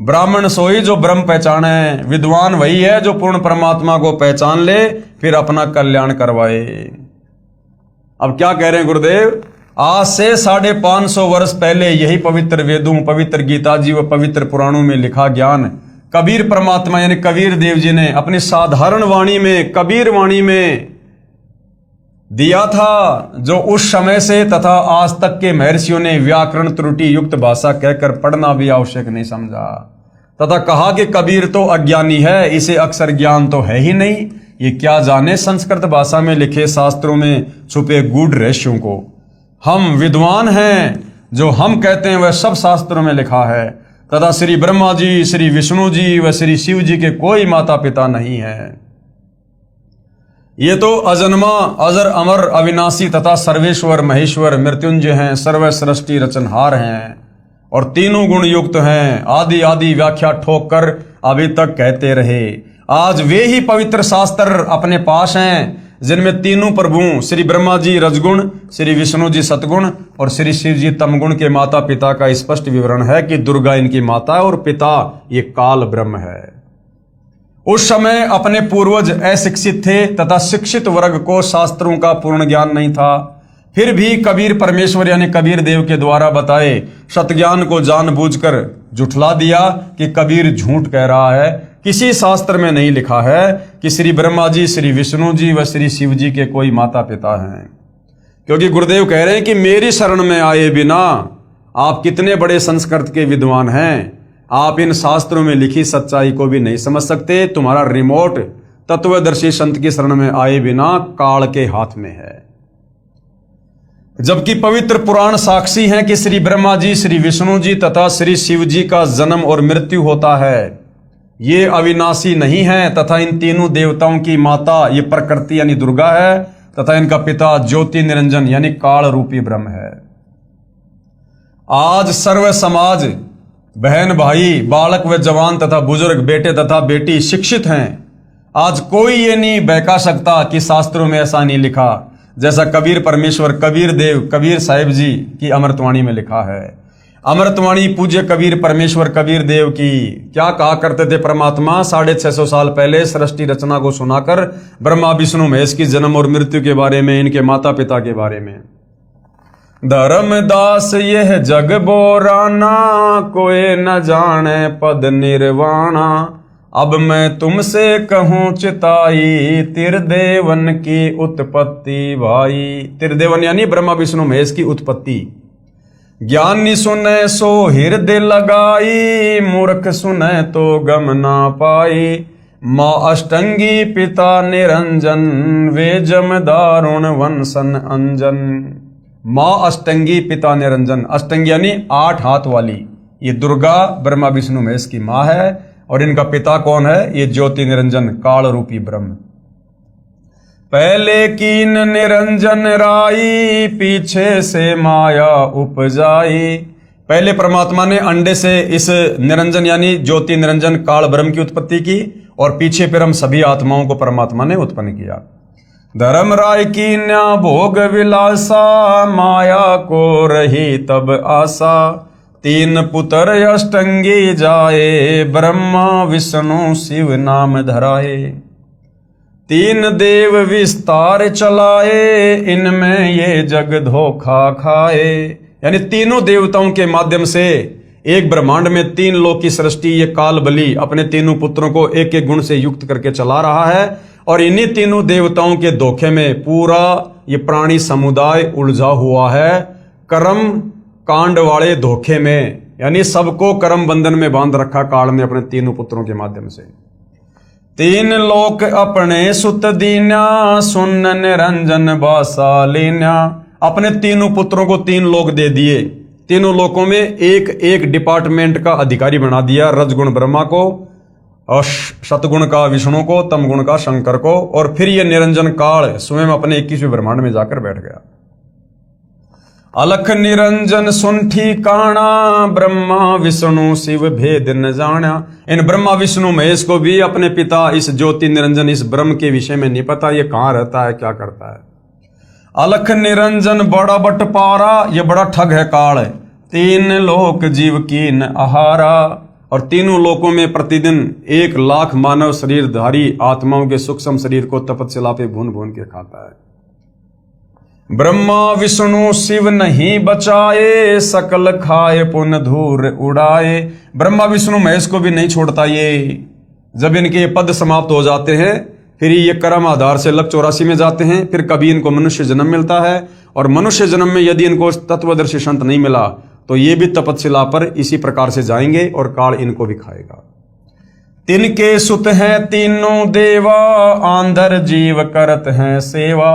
ब्राह्मण सोई जो ब्रह्म पहचाने, विद्वान वही है जो पूर्ण परमात्मा को पहचान ले, फिर अपना कल्याण करवाए। अब क्या कह रहे हैं गुरुदेव, आज से 550 वर्ष पहले यही पवित्र वेदों, पवित्र गीता जी व पवित्र पुराणों में लिखा ज्ञान कबीर परमात्मा यानी कबीर देव जी ने अपनी साधारण वाणी में, कबीर वाणी में दिया था, जो उस समय से तथा आज तक के महर्षियों ने व्याकरण त्रुटि युक्त भाषा कहकर पढ़ना भी आवश्यक नहीं समझा, तथा कहा कि कबीर तो अज्ञानी है, इसे अक्षर ज्ञान तो है ही नहीं, ये क्या जाने संस्कृत भाषा में लिखे शास्त्रों में छुपे गूढ़ रहस्यों को। हम विद्वान हैं, जो हम कहते हैं वह सब शास्त्रों में लिखा है, तथा श्री ब्रह्मा जी, श्री विष्णु जी व श्री शिव जी के कोई माता पिता नहीं है। ये तो अजन्मा, अजर, अमर, अविनाशी तथा सर्वेश्वर महेश्वर मृत्युंजय हैं, सर्व सृष्टि रचनहार हैं और तीनों गुण युक्त हैं। आदि आदि व्याख्या ठोक कर अभी तक कहते रहे। आज वे ही पवित्र शास्त्र अपने पास हैं जिनमें तीनों प्रभु श्री ब्रह्मा जी रजगुण, श्री विष्णु जी सतगुण और श्री शिव जी तमगुण के माता पिता का स्पष्ट विवरण है कि दुर्गा इनकी माता है और पिता ये काल ब्रह्म है। उस समय अपने पूर्वज अशिक्षित थे तथा शिक्षित वर्ग को शास्त्रों का पूर्ण ज्ञान नहीं था, फिर भी कबीर परमेश्वर यानी कबीर देव के द्वारा बताए सतज्ञान को जानबूझकर झुठला दिया कि कबीर झूठ कह रहा है। किसी शास्त्र में नहीं लिखा है कि श्री ब्रह्मा जी, श्री विष्णु जी व श्री शिव जी के कोई माता पिता हैं, क्योंकि गुरुदेव कह रहे हैं कि मेरी शरण में आए बिना आप कितने बड़े संस्कृत के विद्वान हैं, आप इन शास्त्रों में लिखी सच्चाई को भी नहीं समझ सकते। तुम्हारा रिमोट तत्वदर्शी संत की शरण में आए बिना काल के हाथ में है। जबकि पवित्र पुराण साक्षी हैं कि श्री ब्रह्मा जी, श्री विष्णु जी तथा श्री शिव जी का जन्म और मृत्यु होता है, ये अविनाशी नहीं है, तथा इन तीनों देवताओं की माता ये प्रकृति यानी दुर्गा है तथा इनका पिता ज्योति निरंजन यानी काल रूपी ब्रह्म है। आज सर्व समाज, बहन भाई, बालक व जवान तथा बुजुर्ग, बेटे तथा बेटी शिक्षित हैं। आज कोई ये नहीं बहका सकता कि शास्त्रों में ऐसा नहीं लिखा, जैसा कबीर परमेश्वर कबीर देव कबीर साहिब जी की अमृतवाणी में लिखा है। अमृतवाणी पूज्य कबीर परमेश्वर कबीर देव की क्या कहा करते थे परमात्मा 650 साल पहले सृष्टि रचना को सुनाकर, ब्रह्मा विष्णु महेश की जन्म और मृत्यु के बारे में, इनके माता पिता के बारे में। धर्मदास यह जग बोराना, कोई न जाने पद निर्वाणा, अब मैं तुमसे कहूं चिताई, त्रिदेवन की उत्पत्ति भाई। त्रिदेवन यानी ब्रह्मा विष्णु महेश की उत्पत्ति। ज्ञानी सुने सो हृदय लगाई, मूर्ख सुने तो गम ना पाई। माँ अष्टंगी पिता निरंजन, वे जम दारुण वंशन अंजन। माँ अष्टंगी पिता निरंजन, अष्टंगी यानी 8 हाथ वाली, ये दुर्गा ब्रह्मा विष्णु महेश की माँ है और इनका पिता कौन है, ये ज्योति निरंजन काल रूपी ब्रह्म। पहले कीन निरंजन राई, पीछे से माया उपजाई। पहले परमात्मा ने अंडे से इस निरंजन यानी ज्योति निरंजन काल ब्रह्म की उत्पत्ति की और पीछे फिर हम सभी आत्माओं को परमात्मा ने उत्पन्न किया। धर्म राय की न्या भोग विलासा, माया को रही तब आशा। 3 पुत्र अष्टंगी जाए, ब्रह्मा विष्णु शिव नाम धराए। 3 देव विस्तार चलाए, इनमें ये जग धोखा खाए। यानी तीनों देवताओं के माध्यम से एक ब्रह्मांड में 3 लोक की सृष्टि ये काल बलि अपने तीनों पुत्रों को एक एक गुण से युक्त करके चला रहा है, और इन्हीं तीनों देवताओं के धोखे में पूरा ये प्राणी समुदाय उलझा हुआ है, कर्म कांड वाले धोखे में। यानी सबको कर्म बंधन में बांध रखा काल ने अपने तीनों पुत्रों के माध्यम से। 3 लोक अपने सुत दीन्या, सुन निरंजन बासालीन्या। अपने तीनों पुत्रों को 3 लोक दे दिए, तीनों लोकों में एक एक डिपार्टमेंट का अधिकारी बना दिया। रजगुण ब्रह्मा को, और शतगुण का विष्णु को, तमगुण का शंकर को, और फिर ये निरंजन काल स्वयं अपने 21वें ब्रह्मांड में जाकर बैठ गया। अलख निरंजन सुन ठिकाना, ब्रह्मा विष्णु शिव भेद न जाना। इन ब्रह्मा विष्णु महेश को भी अपने पिता इस ज्योति निरंजन इस ब्रह्म के विषय में नहीं पता, ये कहां रहता है, क्या करता है। अलख निरंजन बड़ा बटपारा, ये बड़ा ठग है काल। 3 लोक जीव कीन आहारा, और तीनों लोकों में प्रतिदिन 1 लाख मानव शरीरधारी आत्माओं के सूक्ष्म शरीर को तपस्या पे भून भून के खाता है। ब्रह्मा विष्णु शिव नहीं बचाए, सकल खाए पुन धूर उड़ाए। ब्रह्मा विष्णु महेश को भी नहीं छोड़ता ये। जब इनके पद समाप्त हो जाते हैं फिर ये कर्म आधार से लक 84 में जाते हैं। फिर कभी इनको मनुष्य जन्म मिलता है, और मनुष्य जन्म में यदि इनको तत्वदर्शी संत नहीं मिला तो ये भी तपस्या पर इसी प्रकार से जाएंगे और काल इनको भी खाएगा। तिनके सुत हैं तीनों देवा, आंधर जीव करत हैं सेवा।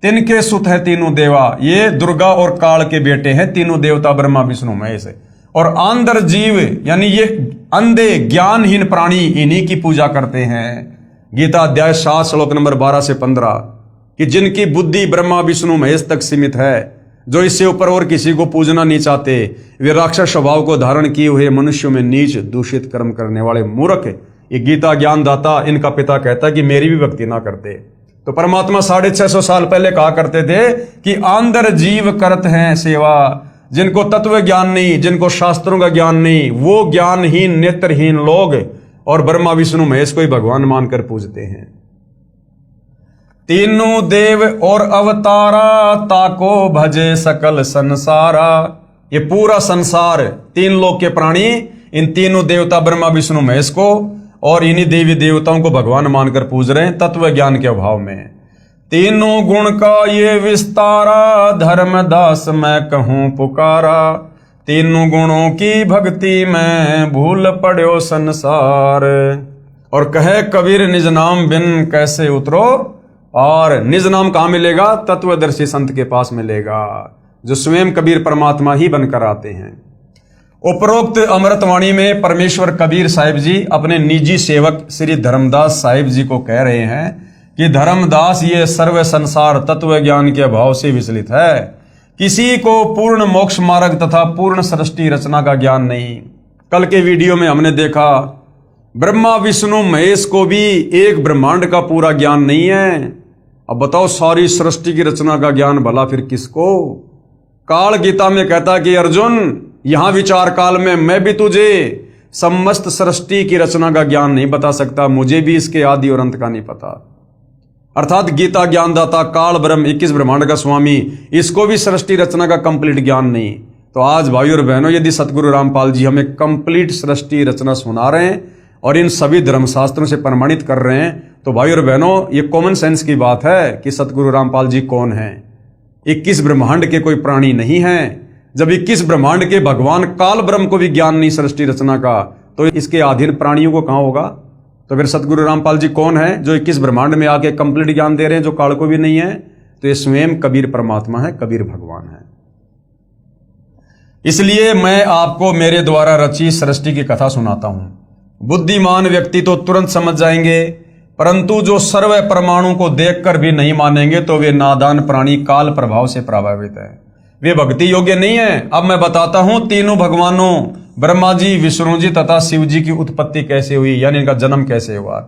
तिनके सुत है तीनों देवा, ये दुर्गा और काल के बेटे हैं, तीनों देवता ब्रह्मा विष्णु महेश। और आंधर जीव यानी ये अंधे ज्ञानहीन प्राणी इन्हीं की पूजा करते हैं। गीता अध्याय 7 श्लोक नंबर 12 से 15 कि जिनकी बुद्धि ब्रह्मा विष्णु महेश तक सीमित है, जो इससे ऊपर और किसी को पूजना नहीं चाहते, वे राक्षस स्वभाव को धारण किए हुए मनुष्यों में नीच दूषित कर्म करने वाले मूर्ख। ये गीता ज्ञानदाता इनका पिता कहता कि मेरी भी भक्ति ना करते। तो परमात्मा 650 साल पहले कहा करते थे कि आंधर जीव करत हैं सेवा। जिनको तत्व ज्ञान नहीं, जिनको शास्त्रों का ज्ञान नहीं, वो ज्ञानहीन नेत्रहीन लोग और ब्रह्मा विष्णु महेश को ही भगवान मानकर पूजते हैं। तीनों देव और अवतारा, ताको भजे सकल संसारा। ये पूरा संसार 3 लोक के प्राणी इन तीनों देवता ब्रह्मा विष्णु महेश को और इन्हीं देवी देवताओं को भगवान मानकर पूज रहे हैं तत्व ज्ञान के अभाव में। तीनों गुण का ये विस्तारा, धर्मदास मैं कहूं पुकारा। तीनों गुणों की भक्ति में भूल पड़ो संसार। और कहे कबीर निज नाम बिन कैसे उतरो, और निज नाम कहां मिलेगा? तत्वदर्शी संत के पास मिलेगा, जो स्वयं कबीर परमात्मा ही बनकर आते हैं। उपरोक्त अमृतवाणी में परमेश्वर कबीर साहिब जी अपने निजी सेवक श्री धर्मदास साहिब जी को कह रहे हैं कि धर्मदास ये सर्व संसार तत्व ज्ञान के अभाव से विचलित है। किसी को पूर्ण मोक्ष मार्ग तथा पूर्ण सृष्टि रचना का ज्ञान नहीं। कल के वीडियो में हमने देखा ब्रह्मा विष्णु महेश को भी एक ब्रह्मांड का पूरा ज्ञान नहीं है। अब बताओ सारी सृष्टि की रचना का ज्ञान भला फिर किसको? काल गीता में कहता कि अर्जुन यहां विचार काल में मैं भी तुझे समस्त सृष्टि की रचना का ज्ञान नहीं बता सकता, मुझे भी इसके आदि और अंत का नहीं पता। अर्थात गीता ज्ञानदाता काल ब्रह्म 21 ब्रह्मांड का स्वामी, इसको भी सृष्टि रचना का कंप्लीट ज्ञान नहीं। तो आज भाइयों और बहनों, यदि सतगुरु रामपाल जी हमें कंप्लीट सृष्टि रचना सुना रहे हैं और इन सभी धर्मशास्त्रों से प्रमाणित कर रहे हैं, तो भाइयों और बहनों ये कॉमन सेंस की बात है कि सतगुरु रामपाल जी कौन है। 21 ब्रह्मांड के कोई प्राणी नहीं है। जब 21 ब्रह्मांड के भगवान काल ब्रह्म को भी ज्ञान नहीं सृष्टि रचना का, तो इसके अधीन प्राणियों को कहां होगा? तो फिर सतगुरु रामपाल जी कौन है जो 21 ब्रह्मांड में आके कंप्लीट ज्ञान दे रहे हैं, जो काल को भी नहीं है? तो ये स्वयं कबीर परमात्मा है, कबीर भगवान है। इसलिए मैं आपको मेरे द्वारा रची सृष्टि की कथा सुनाता हूं। बुद्धिमान व्यक्ति तो तुरंत समझ जाएंगे, परंतु जो सर्व परमाणु को देखकर भी नहीं मानेंगे तो वे नादान प्राणी काल प्रभाव से प्रभावित है, वे भक्ति योग्य नहीं है। अब मैं बताता हूं तीनों भगवानों ब्रह्मा जी, विष्णु जी तथा शिव जी की उत्पत्ति कैसे हुई, यानी इनका जन्म कैसे हुआ।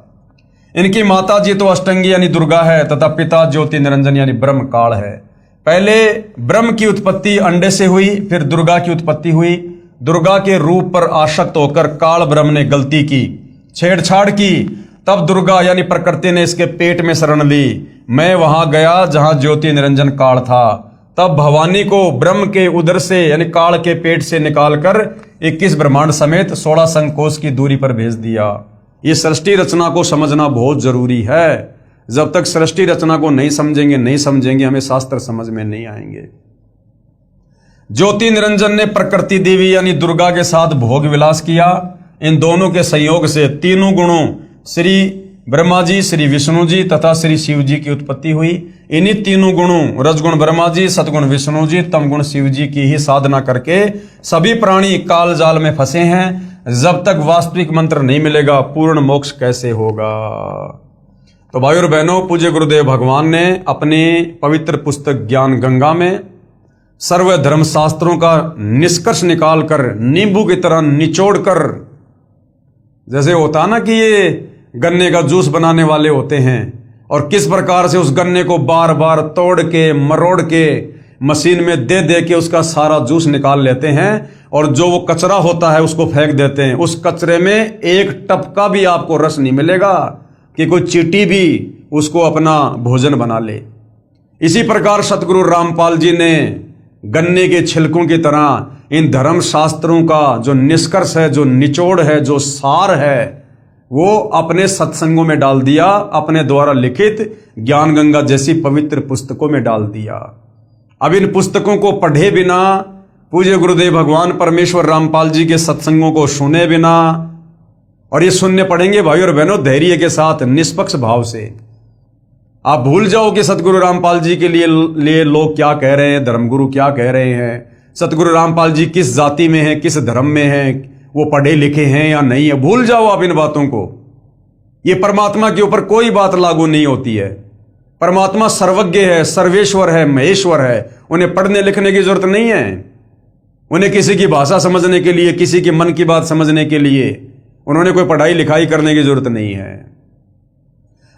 इनकी माता जी तो अष्टंगी यानी दुर्गा है तथा पिता ज्योति निरंजन यानी ब्रह्म काल है। पहले ब्रह्म की उत्पत्ति अंडे से हुई, फिर दुर्गा की उत्पत्ति हुई। दुर्गा के रूप पर आसक्त होकर काल ब्रह्म ने गलती की, छेड़छाड़ की, तब दुर्गा यानी प्रकृति ने इसके पेट में शरण ली। मैं वहां गया जहां ज्योति निरंजन काल था, तब भवानी को ब्रह्म के उदर से यानी काल के पेट से निकालकर 21 ब्रह्मांड समेत 16 संकोश की दूरी पर भेज दिया। ये सृष्टि रचना को समझना बहुत जरूरी है। जब तक सृष्टि रचना को नहीं समझेंगे हमें शास्त्र समझ में नहीं आएंगे। ज्योति निरंजन ने प्रकृति देवी यानी दुर्गा के साथ भोग विलास किया। इन दोनों के संयोग से तीनों गुणों श्री ब्रह्मा जी, श्री विष्णु जी तथा श्री शिव जी की उत्पत्ति हुई। इन्हीं तीनों गुणों रजगुण ब्रह्मा जी, सतगुण विष्णु जी, तमगुण शिव जी की ही साधना करके सभी प्राणी काल जाल में फंसे हैं। जब तक वास्तविक मंत्र नहीं मिलेगा पूर्ण मोक्ष कैसे होगा। तो भाई और बहनों, पूज्य गुरुदेव भगवान ने अपनी पवित्र पुस्तक ज्ञान गंगा में सर्व धर्म शास्त्रों का निष्कर्ष निकालकर नींबू की तरह निचोड़कर, जैसे होता ना कि ये गन्ने का जूस बनाने वाले होते हैं और किस प्रकार से उस गन्ने को बार बार तोड़ के मरोड़ के मशीन में दे दे के उसका सारा जूस निकाल लेते हैं और जो वो कचरा होता है उसको फेंक देते हैं। उस कचरे में एक टपका भी आपको रस नहीं मिलेगा कि कोई चींटी भी उसको अपना भोजन बना ले। इसी प्रकार सतगुरु रामपाल जी ने गन्ने के छिलकों की तरह इन धर्म शास्त्रों का जो निष्कर्ष है, जो निचोड़ है, जो सार है, वो अपने सत्संगों में डाल दिया, अपने द्वारा लिखित ज्ञान गंगा जैसी पवित्र पुस्तकों में डाल दिया। अब इन पुस्तकों को पढ़े बिना, पूज्य गुरुदेव भगवान परमेश्वर रामपाल जी के सत्संगों को सुने बिना, और ये सुनने पड़ेंगे भाई और बहनों धैर्य के साथ, निष्पक्ष भाव से। आप भूल जाओ कि सतगुरु रामपाल जी के लिए लोग क्या कह रहे हैं, धर्मगुरु क्या कह रहे हैं, सतगुरु रामपाल जी किस जाति में हैं, किस धर्म में हैं, वो पढ़े लिखे हैं या नहीं है। भूल जाओ आप इन बातों को। ये परमात्मा के ऊपर कोई बात लागू नहीं होती है। परमात्मा सर्वज्ञ है, सर्वेश्वर है, महेश्वर है। उन्हें पढ़ने लिखने की जरूरत नहीं है। उन्हें किसी की भाषा समझने के लिए, किसी के मन की बात समझने के लिए उन्होंने कोई पढ़ाई लिखाई करने की जरूरत नहीं है।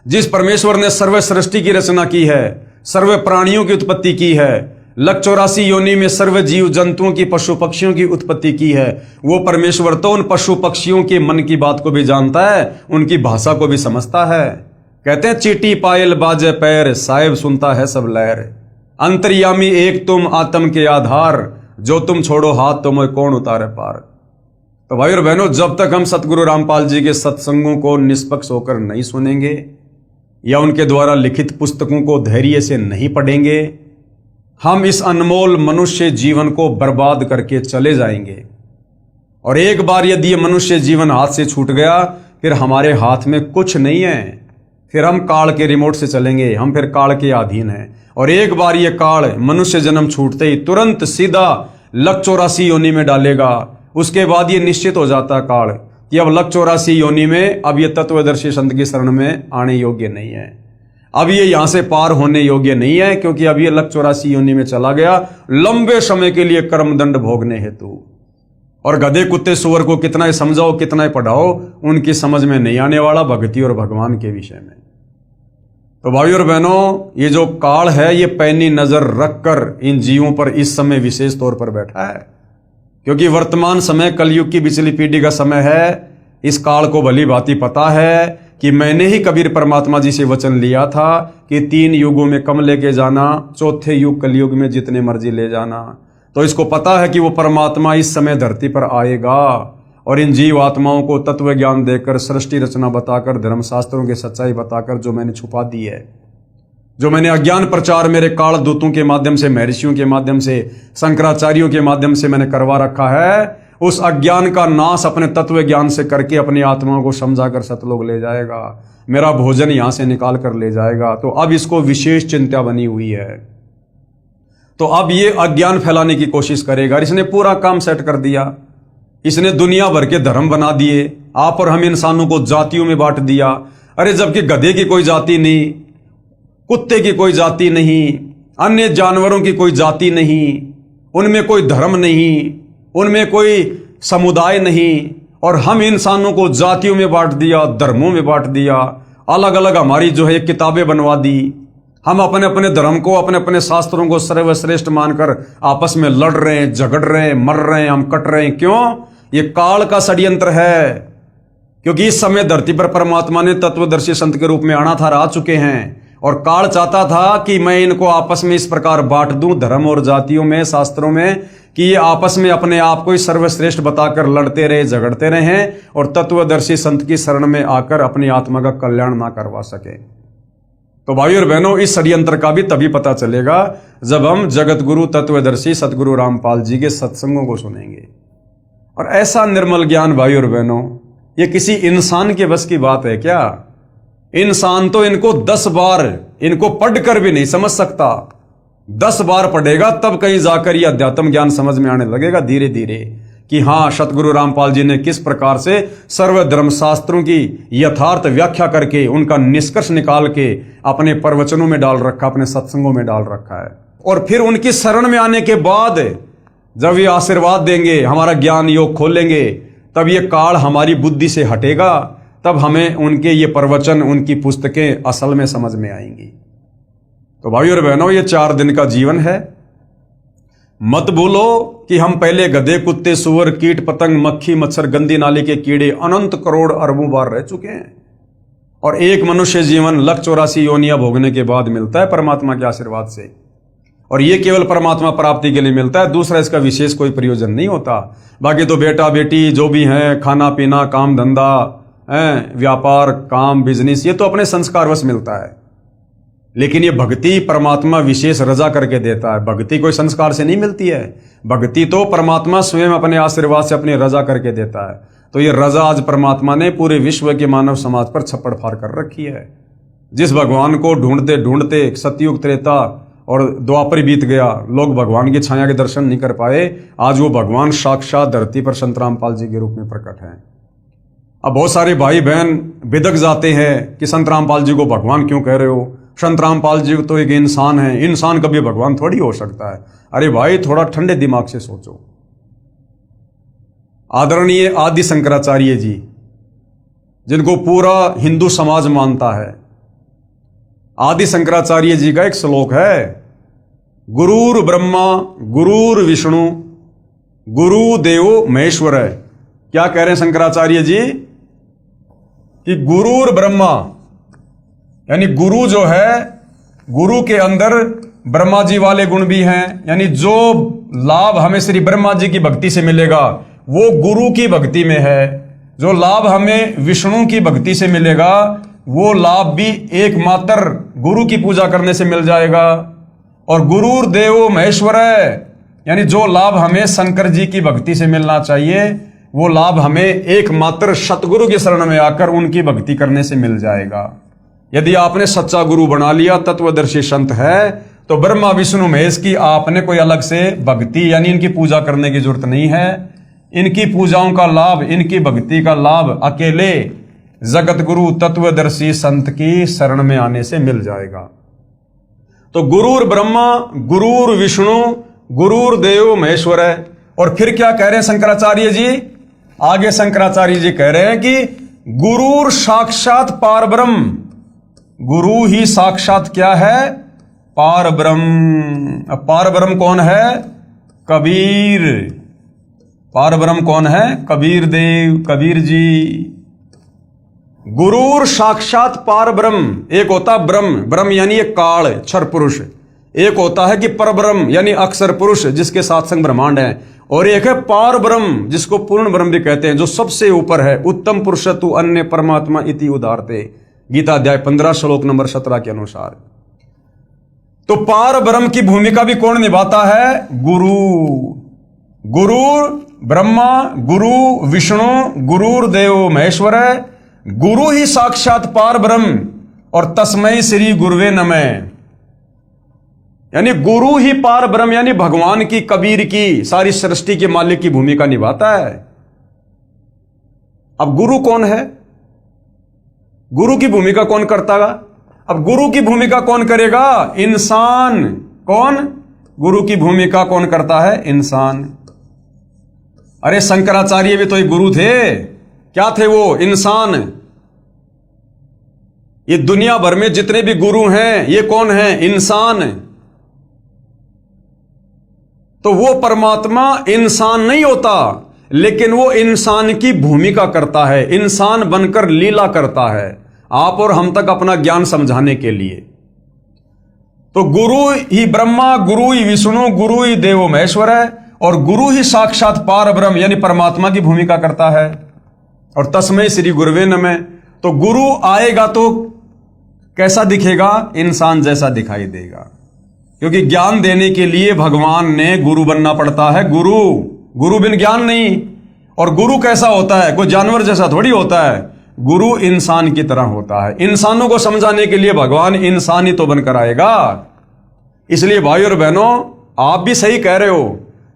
जिस परमेश्वर ने सर्व सृष्टि की रचना की है, सर्व प्राणियों की उत्पत्ति की है, 184 योनि में सर्व जीव जंतुओं की, पशु पक्षियों की उत्पत्ति की है, वो परमेश्वर तो उन पशु पक्षियों के मन की बात को भी जानता है, उनकी भाषा को भी समझता है। कहते हैं चींटी पायल बाजे पैर, साहिब सुनता है सब लहर। अंतर्यामी एक तुम आत्म के आधार, जो तुम छोड़ो हाथ तो मैं कौन उतारे पार। तो भाई और बहनों, जब तक हम सतगुरु रामपाल जी के सत्संगों को निष्पक्ष होकर नहीं सुनेंगे या उनके द्वारा लिखित पुस्तकों को धैर्य से नहीं पढ़ेंगे, हम इस अनमोल मनुष्य जीवन को बर्बाद करके चले जाएंगे। और एक बार यदि ये मनुष्य जीवन हाथ से छूट गया, फिर हमारे हाथ में कुछ नहीं है। फिर हम काल के रिमोट से चलेंगे, हम फिर काल के अधीन हैं। और एक बार ये काल मनुष्य जन्म छूटते ही तुरंत सीधा 184 योनि में डालेगा। उसके बाद ये निश्चित हो जाता है काल कि अब 184 योनि में अब ये तत्वदर्शी संत की शरण में आने योग्य नहीं है। अब ये यहां से पार होने योग्य नहीं है, क्योंकि अब ये 184 योनि में चला गया लंबे समय के लिए कर्मदंड भोगने हेतु। और गधे कुत्ते सुअर को कितना ही समझाओ, कितना ही पढ़ाओ, उनकी समझ में नहीं आने वाला भक्ति और भगवान के विषय में। तो भाई और बहनों, ये जो काल है ये पैनी नजर रखकर इन जीवों पर इस समय विशेष तौर पर बैठा है, क्योंकि वर्तमान समय कलयुग की पिछली पीढ़ी का समय है। इस काल को भली भांति पता है कि मैंने ही कबीर परमात्मा जी से वचन लिया था कि 3 युगों में कम लेके जाना, चौथे युग कलयुग में जितने मर्जी ले जाना। तो इसको पता है कि वो परमात्मा इस समय धरती पर आएगा और इन जीव आत्माओं को तत्व ज्ञान देकर, सृष्टि रचना बताकर, धर्मशास्त्रों की सच्चाई बताकर जो मैंने छुपा दी है, जो मैंने अज्ञान प्रचार मेरे काल दूतों के माध्यम से, महर्षियों के माध्यम से, शंकराचार्यों के माध्यम से मैंने करवा रखा है, उस अज्ञान का नाश अपने तत्व ज्ञान से करके अपनी आत्माओं को समझाकर सतलोक ले जाएगा। मेरा भोजन यहां से निकाल कर ले जाएगा। तो अब इसको विशेष चिंता बनी हुई है। तो अब ये अज्ञान फैलाने की कोशिश करेगा। इसने पूरा काम सेट कर दिया। इसने दुनिया भर के धर्म बना दिए। आप और हम इंसानों को जातियों में बांट दिया। अरे जबकि गधे की कोई जाति नहीं, कुत्ते की कोई जाति नहीं, अन्य जानवरों की कोई जाति नहीं, उनमें कोई धर्म नहीं, उनमें कोई समुदाय नहीं, और हम इंसानों को जातियों में बांट दिया, धर्मों में बांट दिया। अलग अलग हमारी जो है किताबें बनवा दी। हम अपने अपने धर्म को, अपने अपने शास्त्रों को सर्वश्रेष्ठ मानकर आपस में लड़ रहे हैं, झगड़ रहे हैं, मर रहे हैं, हम कट रहे हैं। क्यों? ये काल का षड्यंत्र है। क्योंकि इस समय धरती पर परमात्मा ने तत्वदर्शी संत के रूप में आना था, आ चुके हैं। और काल चाहता था कि मैं इनको आपस में इस प्रकार बांट दूं धर्म और जातियों में, शास्त्रों में, कि ये आपस में अपने आप को ही सर्वश्रेष्ठ बताकर लड़ते रहे, झगड़ते रहे और तत्वदर्शी संत की शरण में आकर अपनी आत्मा का कल्याण ना करवा सके। तो भाइयों और बहनों, इस षड्यंत्र का भी तभी पता चलेगा जब हम जगत गुरु तत्वदर्शी सतगुरु रामपाल जी के सत्संगों को सुनेंगे। और ऐसा निर्मल ज्ञान भाइयों और बहनों, ये किसी इंसान के बस की बात है क्या? इंसान तो इनको 10 बार इनको पढ़कर भी नहीं समझ सकता। 10 बार पढ़ेगा तब कहीं जाकर ये अध्यात्म ज्ञान समझ में आने लगेगा धीरे धीरे कि हाँ, सतगुरु रामपाल जी ने किस प्रकार से सर्व धर्म शास्त्रों की यथार्थ व्याख्या करके उनका निष्कर्ष निकाल के अपने प्रवचनों में डाल रखा, अपने सत्संगों में डाल रखा है। और फिर उनकी शरण में आने के बाद जब ये आशीर्वाद देंगे, हमारा ज्ञान योग खोलेंगे, तब ये काल हमारी बुद्धि से हटेगा, तब हमें उनके ये प्रवचन, उनकी पुस्तकें असल में समझ में आएंगी। तो भाइयों और बहनों, ये 4 दिन का जीवन है। मत भूलो कि हम पहले गधे, कुत्ते, सुअर, कीट, पतंग, मक्खी, मच्छर, गंदी नाली के कीड़े अनंत करोड़ अरबों बार रह चुके हैं। और एक मनुष्य जीवन 184 योनियां भोगने के बाद मिलता है परमात्मा के आशीर्वाद से। और ये केवल परमात्मा प्राप्ति के लिए मिलता है, दूसरा इसका विशेष कोई प्रयोजन नहीं होता। बाकी तो बेटा बेटी जो भी हैं, खाना पीना, काम धंधा, व्यापार, काम, बिजनेस, ये तो अपने संस्कारवश मिलता है। लेकिन ये भक्ति परमात्मा विशेष रजा करके देता है। भक्ति कोई संस्कार से नहीं मिलती है, भक्ति तो परमात्मा स्वयं अपने आशीर्वाद से अपनी रजा करके देता है। तो ये रजा आज परमात्मा ने पूरे विश्व के मानव समाज पर छप्पड़ फाड़ कर रखी है। जिस भगवान को ढूंढते ढूंढते सतयुग, त्रेता और द्वापर बीत गया, लोग भगवान की छाया के दर्शन नहीं कर पाए, आज वो भगवान साक्षात धरती पर संत रामपाल जी के रूप में प्रकट हैं। अब बहुत सारे भाई बहन बिदक जाते हैं कि संत रामपाल जी को भगवान क्यों कह रहे हो? संत रामपाल जी तो एक इंसान है, इंसान कभी भगवान थोड़ी हो सकता है। अरे भाई, थोड़ा ठंडे दिमाग से सोचो। आदरणीय आदि शंकराचार्य जी, जिनको पूरा हिंदू समाज मानता है, आदि शंकराचार्य जी का एक श्लोक है, गुरुर ब्रह्मा गुरुर विष्णु गुरु देवो महेश्वर है। क्या कह रहे हैं शंकराचार्य जी? कि गुरुर ब्रह्मा, यानी गुरु जो है, गुरु के अंदर ब्रह्मा जी वाले गुण भी हैं। यानी जो लाभ हमें श्री ब्रह्मा जी की भक्ति से मिलेगा वो गुरु की भक्ति में है। जो लाभ हमें विष्णु की भक्ति से मिलेगा वो लाभ भी एकमात्र गुरु की पूजा करने से मिल जाएगा। और गुरुर देवो महेश्वर है, यानी जो लाभ हमें शंकर जी की भक्ति से मिलना चाहिए वो लाभ हमें एकमात्र सतगुरु की शरण में आकर उनकी भक्ति करने से मिल जाएगा। यदि आपने सच्चा गुरु बना लिया, तत्वदर्शी संत है, तो ब्रह्मा विष्णु महेश की आपने कोई अलग से भक्ति यानी इनकी पूजा करने की जरूरत नहीं है। इनकी पूजाओं का लाभ, इनकी भक्ति का लाभ अकेले जगत गुरु तत्वदर्शी संत की शरण में आने से मिल जाएगा। तो गुरुर ब्रह्मा गुरुर विष्णु गुरुर देव महेश्वर है। और फिर क्या कह रहे हैं शंकराचार्य जी? आगे शंकराचार्य जी कह रहे हैं कि गुरुर साक्षात पार ब्रह्म। गुरु ही साक्षात क्या है? पार ब्रह्म। अब पार ब्रह्म कौन है? कबीर। पार ब्रह्म कौन है? कबीर देव, कबीर जी। गुरुर साक्षात पार ब्रह्म। एक होता ब्रह्म, ब्रह्म यानी एक काल क्षर पुरुष। एक होता है कि पर ब्रह्म यानी अक्षर पुरुष, जिसके साथ संग ब्रह्मांड है। और एक है पार ब्रह्म, जिसको पूर्ण ब्रह्म भी कहते हैं, जो सबसे ऊपर है। उत्तम पुरुष तु अन्य परमात्मा इति उदारते, गीता अध्याय 15 श्लोक नंबर 17 के अनुसार। तो पार ब्रह्म की भूमिका भी कौन निभाता है? गुरु। गुरु ब्रह्मा गुरु विष्णु गुरुर देव महेश्वर है। गुरु ही साक्षात पार ब्रह्म। और तस्मै श्री गुरुवे नमः, यानी गुरु ही पार ब्रह्म यानी भगवान की, कबीर की, सारी सृष्टि के मालिक की भूमिका निभाता है। अब गुरु कौन है? गुरु की भूमिका कौन करता है? अब गुरु की भूमिका कौन करेगा? इंसान। कौन? गुरु की भूमिका कौन करता है? इंसान। अरे शंकराचार्य भी तो एक गुरु थे। क्या थे वो? इंसान। ये दुनिया भर में जितने भी गुरु हैं ये कौन है? इंसान। तो वो परमात्मा इंसान नहीं होता, लेकिन वो इंसान की भूमिका करता है, इंसान बनकर लीला करता है, आप और हम तक अपना ज्ञान समझाने के लिए। तो गुरु ही ब्रह्मा, गुरु ही विष्णु, गुरु ही देवो महेश्वर है, और गुरु ही साक्षात पार ब्रह्म यानी परमात्मा की भूमिका करता है। और तस्मै श्री गुरुवे नमः। तो गुरु आएगा तो कैसा दिखेगा? इंसान जैसा दिखाई देगा, क्योंकि ज्ञान देने के लिए भगवान ने गुरु बनना पड़ता है। गुरु बिन ज्ञान नहीं। और गुरु कैसा होता है? कोई जानवर जैसा थोड़ी होता है। गुरु इंसान की तरह होता है। इंसानों को समझाने के लिए भगवान इंसान ही तो बनकर आएगा। इसलिए भाई और बहनों, आप भी सही कह रहे हो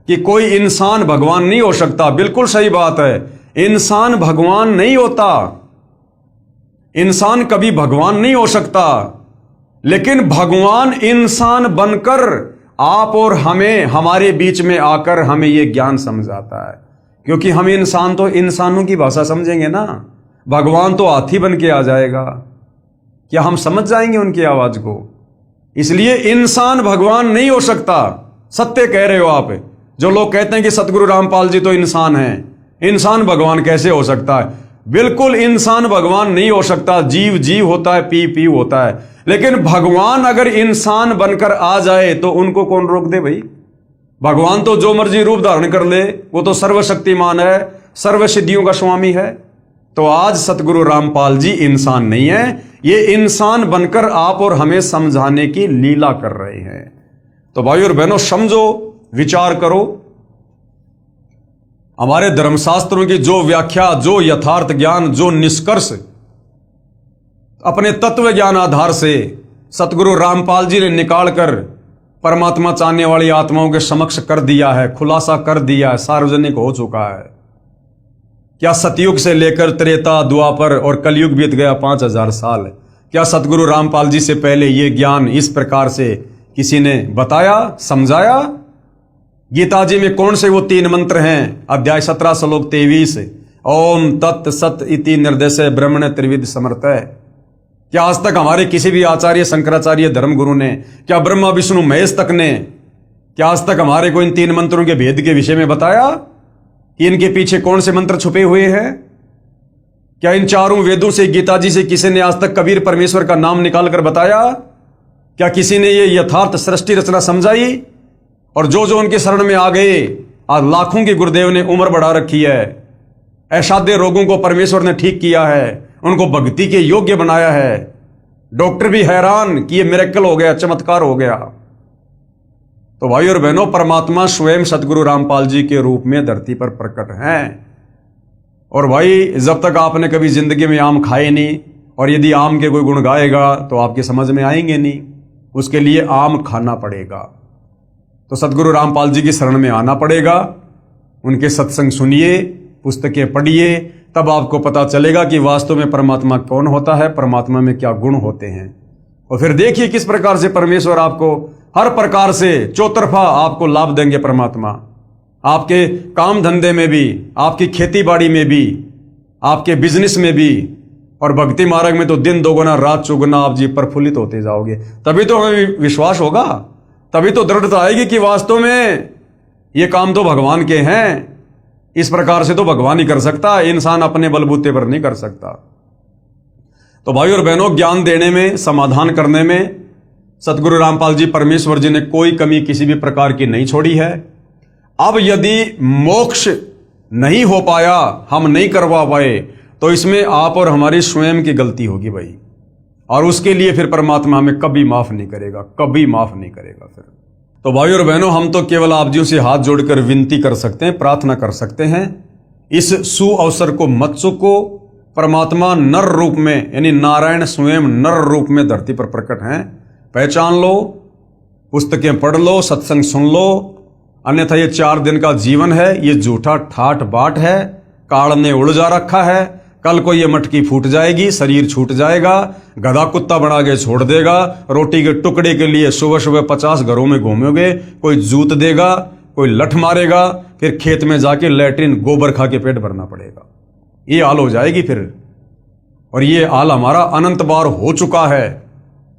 कि कोई इंसान भगवान नहीं हो सकता। बिल्कुल सही बात है। इंसान भगवान नहीं होता। इंसान कभी भगवान नहीं हो सकता, लेकिन भगवान इंसान बनकर आप और हमें, हमारे बीच में आकर हमें यह ज्ञान समझाता है। क्योंकि हम इंसान तो इंसानों की भाषा समझेंगे ना। भगवान तो हाथी बन के आ जाएगा, क्या हम समझ जाएंगे उनकी आवाज को? इसलिए इंसान भगवान नहीं हो सकता। सत्य कह रहे हो आप। जो लोग कहते हैं कि सतगुरु रामपाल जी तो इंसान हैं, इंसान भगवान कैसे हो सकता है? बिल्कुल इंसान भगवान नहीं हो सकता। जीव जीव होता है, पी पी होता है। लेकिन भगवान अगर इंसान बनकर आ जाए तो उनको कौन रोक दे भाई? भगवान तो जो मर्जी रूप धारण कर ले, वो तो सर्वशक्तिमान है, सर्व सिद्धियों का स्वामी है। तो आज सतगुरु रामपाल जी इंसान नहीं है, ये इंसान बनकर आप और हमें समझाने की लीला कर रहे हैं। तो भाई और बहनों, समझो, विचार करो। हमारे धर्मशास्त्रों की जो व्याख्या, जो यथार्थ ज्ञान, जो निष्कर्ष अपने तत्व ज्ञान आधार से सतगुरु रामपाल जी ने निकालकर परमात्मा चाहने वाली आत्माओं के समक्ष कर दिया है, खुलासा कर दिया है, सार्वजनिक हो चुका है। क्या सतयुग से लेकर त्रेता, द्वापर और कलयुग बीत गया 5000 साल, क्या सतगुरु रामपाल जी से पहले यह ज्ञान इस प्रकार से किसी ने बताया, समझाया? गीता जी में कौन से वो 3 मंत्र हैं? अध्याय 17 श्लोक 23, ओम तत् सत इति निर्देशे ब्रह्मणे त्रिविध समर्थय। क्या आज तक हमारे किसी भी आचार्य, शंकराचार्य, धर्मगुरु ने, क्या ब्रह्मा विष्णु महेश तक ने, क्या आज तक हमारे को इन 3 मंत्रों के भेद के विषय में बताया कि इनके पीछे कौन से मंत्र छुपे हुए हैं? क्या इन 4 वेदों से, गीता जी से किसी ने आज तक कबीर परमेश्वर का नाम निकालकर बताया? क्या किसी ने ये यथार्थ सृष्टि रचना समझाई? और जो जो उनके शरण में आ गए, आज लाखों के गुरुदेव ने उम्र बढ़ा रखी है, असाध्य रोगों को परमेश्वर ने ठीक किया है, उनको भक्ति के योग्य बनाया है। डॉक्टर भी हैरान कि ये मिरेकल हो गया, चमत्कार हो गया। तो भाई और बहनों, परमात्मा स्वयं सतगुरु रामपाल जी के रूप में धरती पर प्रकट हैं। और भाई, जब तक आपने कभी जिंदगी में आम खाए नहीं, और यदि आम के कोई गुण गाएगा तो आपकी समझ में आएंगे नहीं, उसके लिए आम खाना पड़ेगा। तो सतगुरु रामपाल जी की शरण में आना पड़ेगा, उनके सत्संग सुनिए, पुस्तकें पढ़िए, तब आपको पता चलेगा कि वास्तव में परमात्मा कौन होता है, परमात्मा में क्या गुण होते हैं। और फिर देखिए किस प्रकार से परमेश्वर आपको हर प्रकार से चौतरफा आपको लाभ देंगे। परमात्मा आपके काम धंधे में भी, आपकी खेती बाड़ी में भी, आपके बिजनेस में भी, और भक्ति मार्ग में तो दिन दोगुना रात चौगुना आप जी प्रफुल्लित होते जाओगे। तभी तो हमें विश्वास होगा, तभी तो दृढ़ता आएगी कि वास्तव में ये काम तो भगवान के हैं। इस प्रकार से तो भगवान ही कर सकता है, इंसान अपने बलबूते पर नहीं कर सकता। तो भाई और बहनों, ज्ञान देने में, समाधान करने में सतगुरु रामपाल जी परमेश्वर जी ने कोई कमी किसी भी प्रकार की नहीं छोड़ी है। अब यदि मोक्ष नहीं हो पाया, हम नहीं करवा पाए, तो इसमें आप और हमारी स्वयं की गलती होगी भाई। और उसके लिए फिर परमात्मा हमें कभी माफ नहीं करेगा, कभी माफ नहीं करेगा फिर। तो भाई और बहनों, हम तो केवल आप जी से हाथ जोड़कर विनती कर सकते हैं, प्रार्थना कर सकते हैं, इस सु अवसर को मत चूको। परमात्मा नर रूप में, यानी नारायण स्वयं नर रूप में धरती पर प्रकट हैं। पहचान लो, पुस्तकें पढ़ लो, सत्संग सुन लो, अन्यथा ये 4 दिन का जीवन है, ये झूठा ठाट बाट है, काल ने उलझा रखा है। कल को ये मटकी फूट जाएगी, शरीर छूट जाएगा, गधा कुत्ता बना के छोड़ देगा। रोटी के टुकड़े के लिए सुबह सुबह 50 घरों में घूमोगे, कोई जूत देगा, कोई लठ मारेगा, फिर खेत में जाके लैट्रिन गोबर खा के पेट भरना पड़ेगा। ये हाल हो जाएगी फिर। और ये हाल हमारा अनंत बार हो चुका है।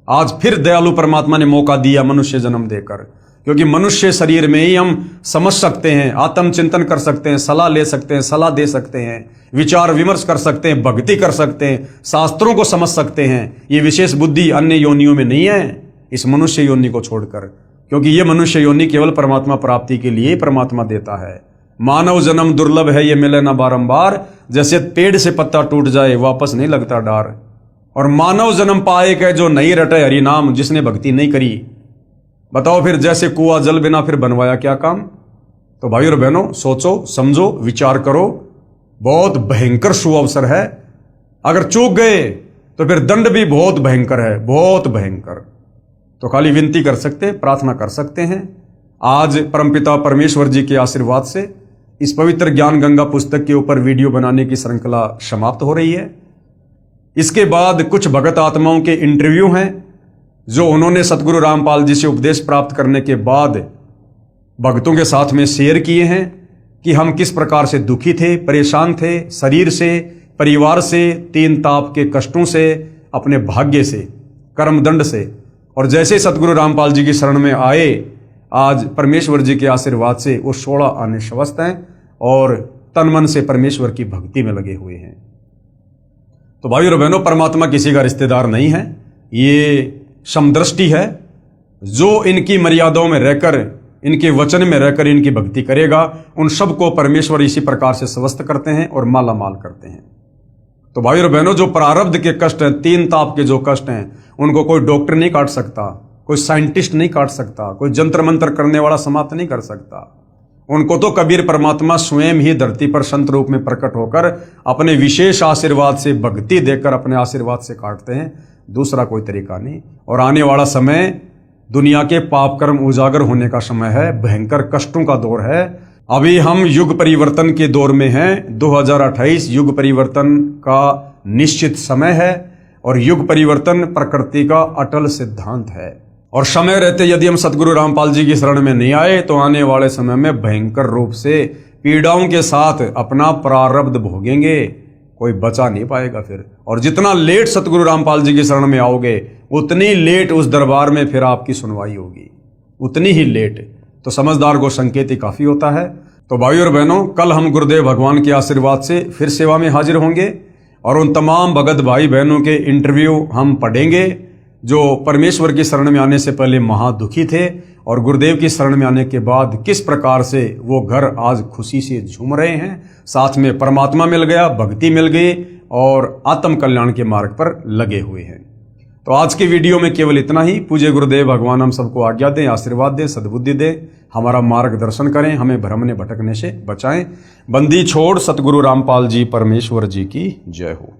आज फिर दयालु परमात्मा ने मौका दिया मनुष्य जन्म देकर, क्योंकि मनुष्य शरीर में ही हम समझ सकते हैं, आत्मचिंतन कर सकते हैं, सलाह ले सकते हैं, सलाह दे सकते हैं, विचार विमर्श कर सकते हैं, भक्ति कर सकते हैं, शास्त्रों को समझ सकते हैं। ये विशेष बुद्धि अन्य योनियों में नहीं है। इस मनुष्य योनि को छोड़कर, क्योंकि ये मनुष्य योनि केवल परमात्मा प्राप्ति के लिए परमात्मा देता है। मानव जन्म दुर्लभ है, ये मिले ना बारंबार, जैसे पेड़ से पत्ता टूट जाए वापस नहीं लगता डार। और मानव जन्म पाए के जो नहीं रटे हरि नाम, जिसने भक्ति नहीं करी, बताओ फिर जैसे कुआं जल बिना फिर बनवाया क्या काम। तो भाई और बहनों, सोचो समझो विचार करो, बहुत भयंकर शुभ अवसर है। अगर चूक गए तो फिर दंड भी बहुत भयंकर है, बहुत भयंकर। तो खाली विनती कर सकते, प्रार्थना कर सकते हैं। आज परमपिता परमेश्वर जी के आशीर्वाद से इस पवित्र ज्ञान गंगा पुस्तक के ऊपर वीडियो बनाने की श्रृंखला समाप्त हो रही है। इसके बाद कुछ भगत आत्माओं के इंटरव्यू हैं जो उन्होंने सतगुरु रामपाल जी से उपदेश प्राप्त करने के बाद भक्तों के साथ में शेयर किए हैं कि हम किस प्रकार से दुखी थे, परेशान थे, शरीर से, परिवार से, तीन ताप के कष्टों से, अपने भाग्य से, कर्मदंड से। और जैसे सतगुरु रामपाल जी की शरण में आए, आज परमेश्वर जी के आशीर्वाद से वो 16 आने स्वस्थ हैं और तन मन से परमेश्वर की भक्ति में लगे हुए हैं। तो भाई और बहनों, परमात्मा किसी का रिश्तेदार नहीं है, ये समदृष्टि है। जो इनकी मर्यादाओं में रहकर, इनके वचन में रहकर इनकी भक्ति करेगा, उन सबको परमेश्वर इसी प्रकार से स्वस्थ करते हैं और माला माल करते हैं। तो भाई और बहनों, जो प्रारब्ध के कष्ट हैं, तीन ताप के जो कष्ट हैं, उनको कोई डॉक्टर नहीं काट सकता, कोई साइंटिस्ट नहीं काट सकता, कोई जंत्र मंत्र करने वाला समाप्त नहीं कर सकता। उनको तो कबीर परमात्मा स्वयं ही धरती पर संत रूप में प्रकट होकर अपने विशेष आशीर्वाद से, भक्ति देकर अपने आशीर्वाद से काटते हैं, दूसरा कोई तरीका नहीं। और आने वाला समय दुनिया के पाप कर्म उजागर होने का समय है, भयंकर कष्टों का दौर है। अभी हम युग परिवर्तन के दौर में हैं। 2028 युग परिवर्तन का निश्चित समय है और युग परिवर्तन प्रकृति का अटल सिद्धांत है। और समय रहते यदि हम सतगुरु रामपाल जी की शरण में नहीं आए तो आने वाले समय में भयंकर रूप से पीड़ाओं के साथ अपना प्रारब्ध भोगेंगे, कोई बचा नहीं पाएगा फिर। और जितना लेट सतगुरु रामपाल जी की शरण में आओगे, उतनी लेट उस दरबार में फिर आपकी सुनवाई होगी, उतनी ही लेट। तो समझदार को संकेत ही काफी होता है। तो भाई और बहनों, कल हम गुरुदेव भगवान के आशीर्वाद से फिर सेवा में हाजिर होंगे और उन तमाम भगत भाई बहनों के इंटरव्यू हम पढ़ेंगे जो परमेश्वर की शरण में आने से पहले महादुखी थे और गुरुदेव की शरण में आने के बाद किस प्रकार से वो घर आज खुशी से झूम रहे हैं। साथ में परमात्मा मिल गया, भक्ति मिल गई और आत्म कल्याण के मार्ग पर लगे हुए हैं। तो आज के वीडियो में केवल इतना ही। पूज्य गुरुदेव भगवान हम सबको आज्ञा दें, आशीर्वाद दें, सद्बुद्धि दें, हमारा मार्गदर्शन करें, हमें भ्रमने भटकने से बचाएं। बंदी छोड़ सतगुरु रामपाल जी परमेश्वर जी की जय हो।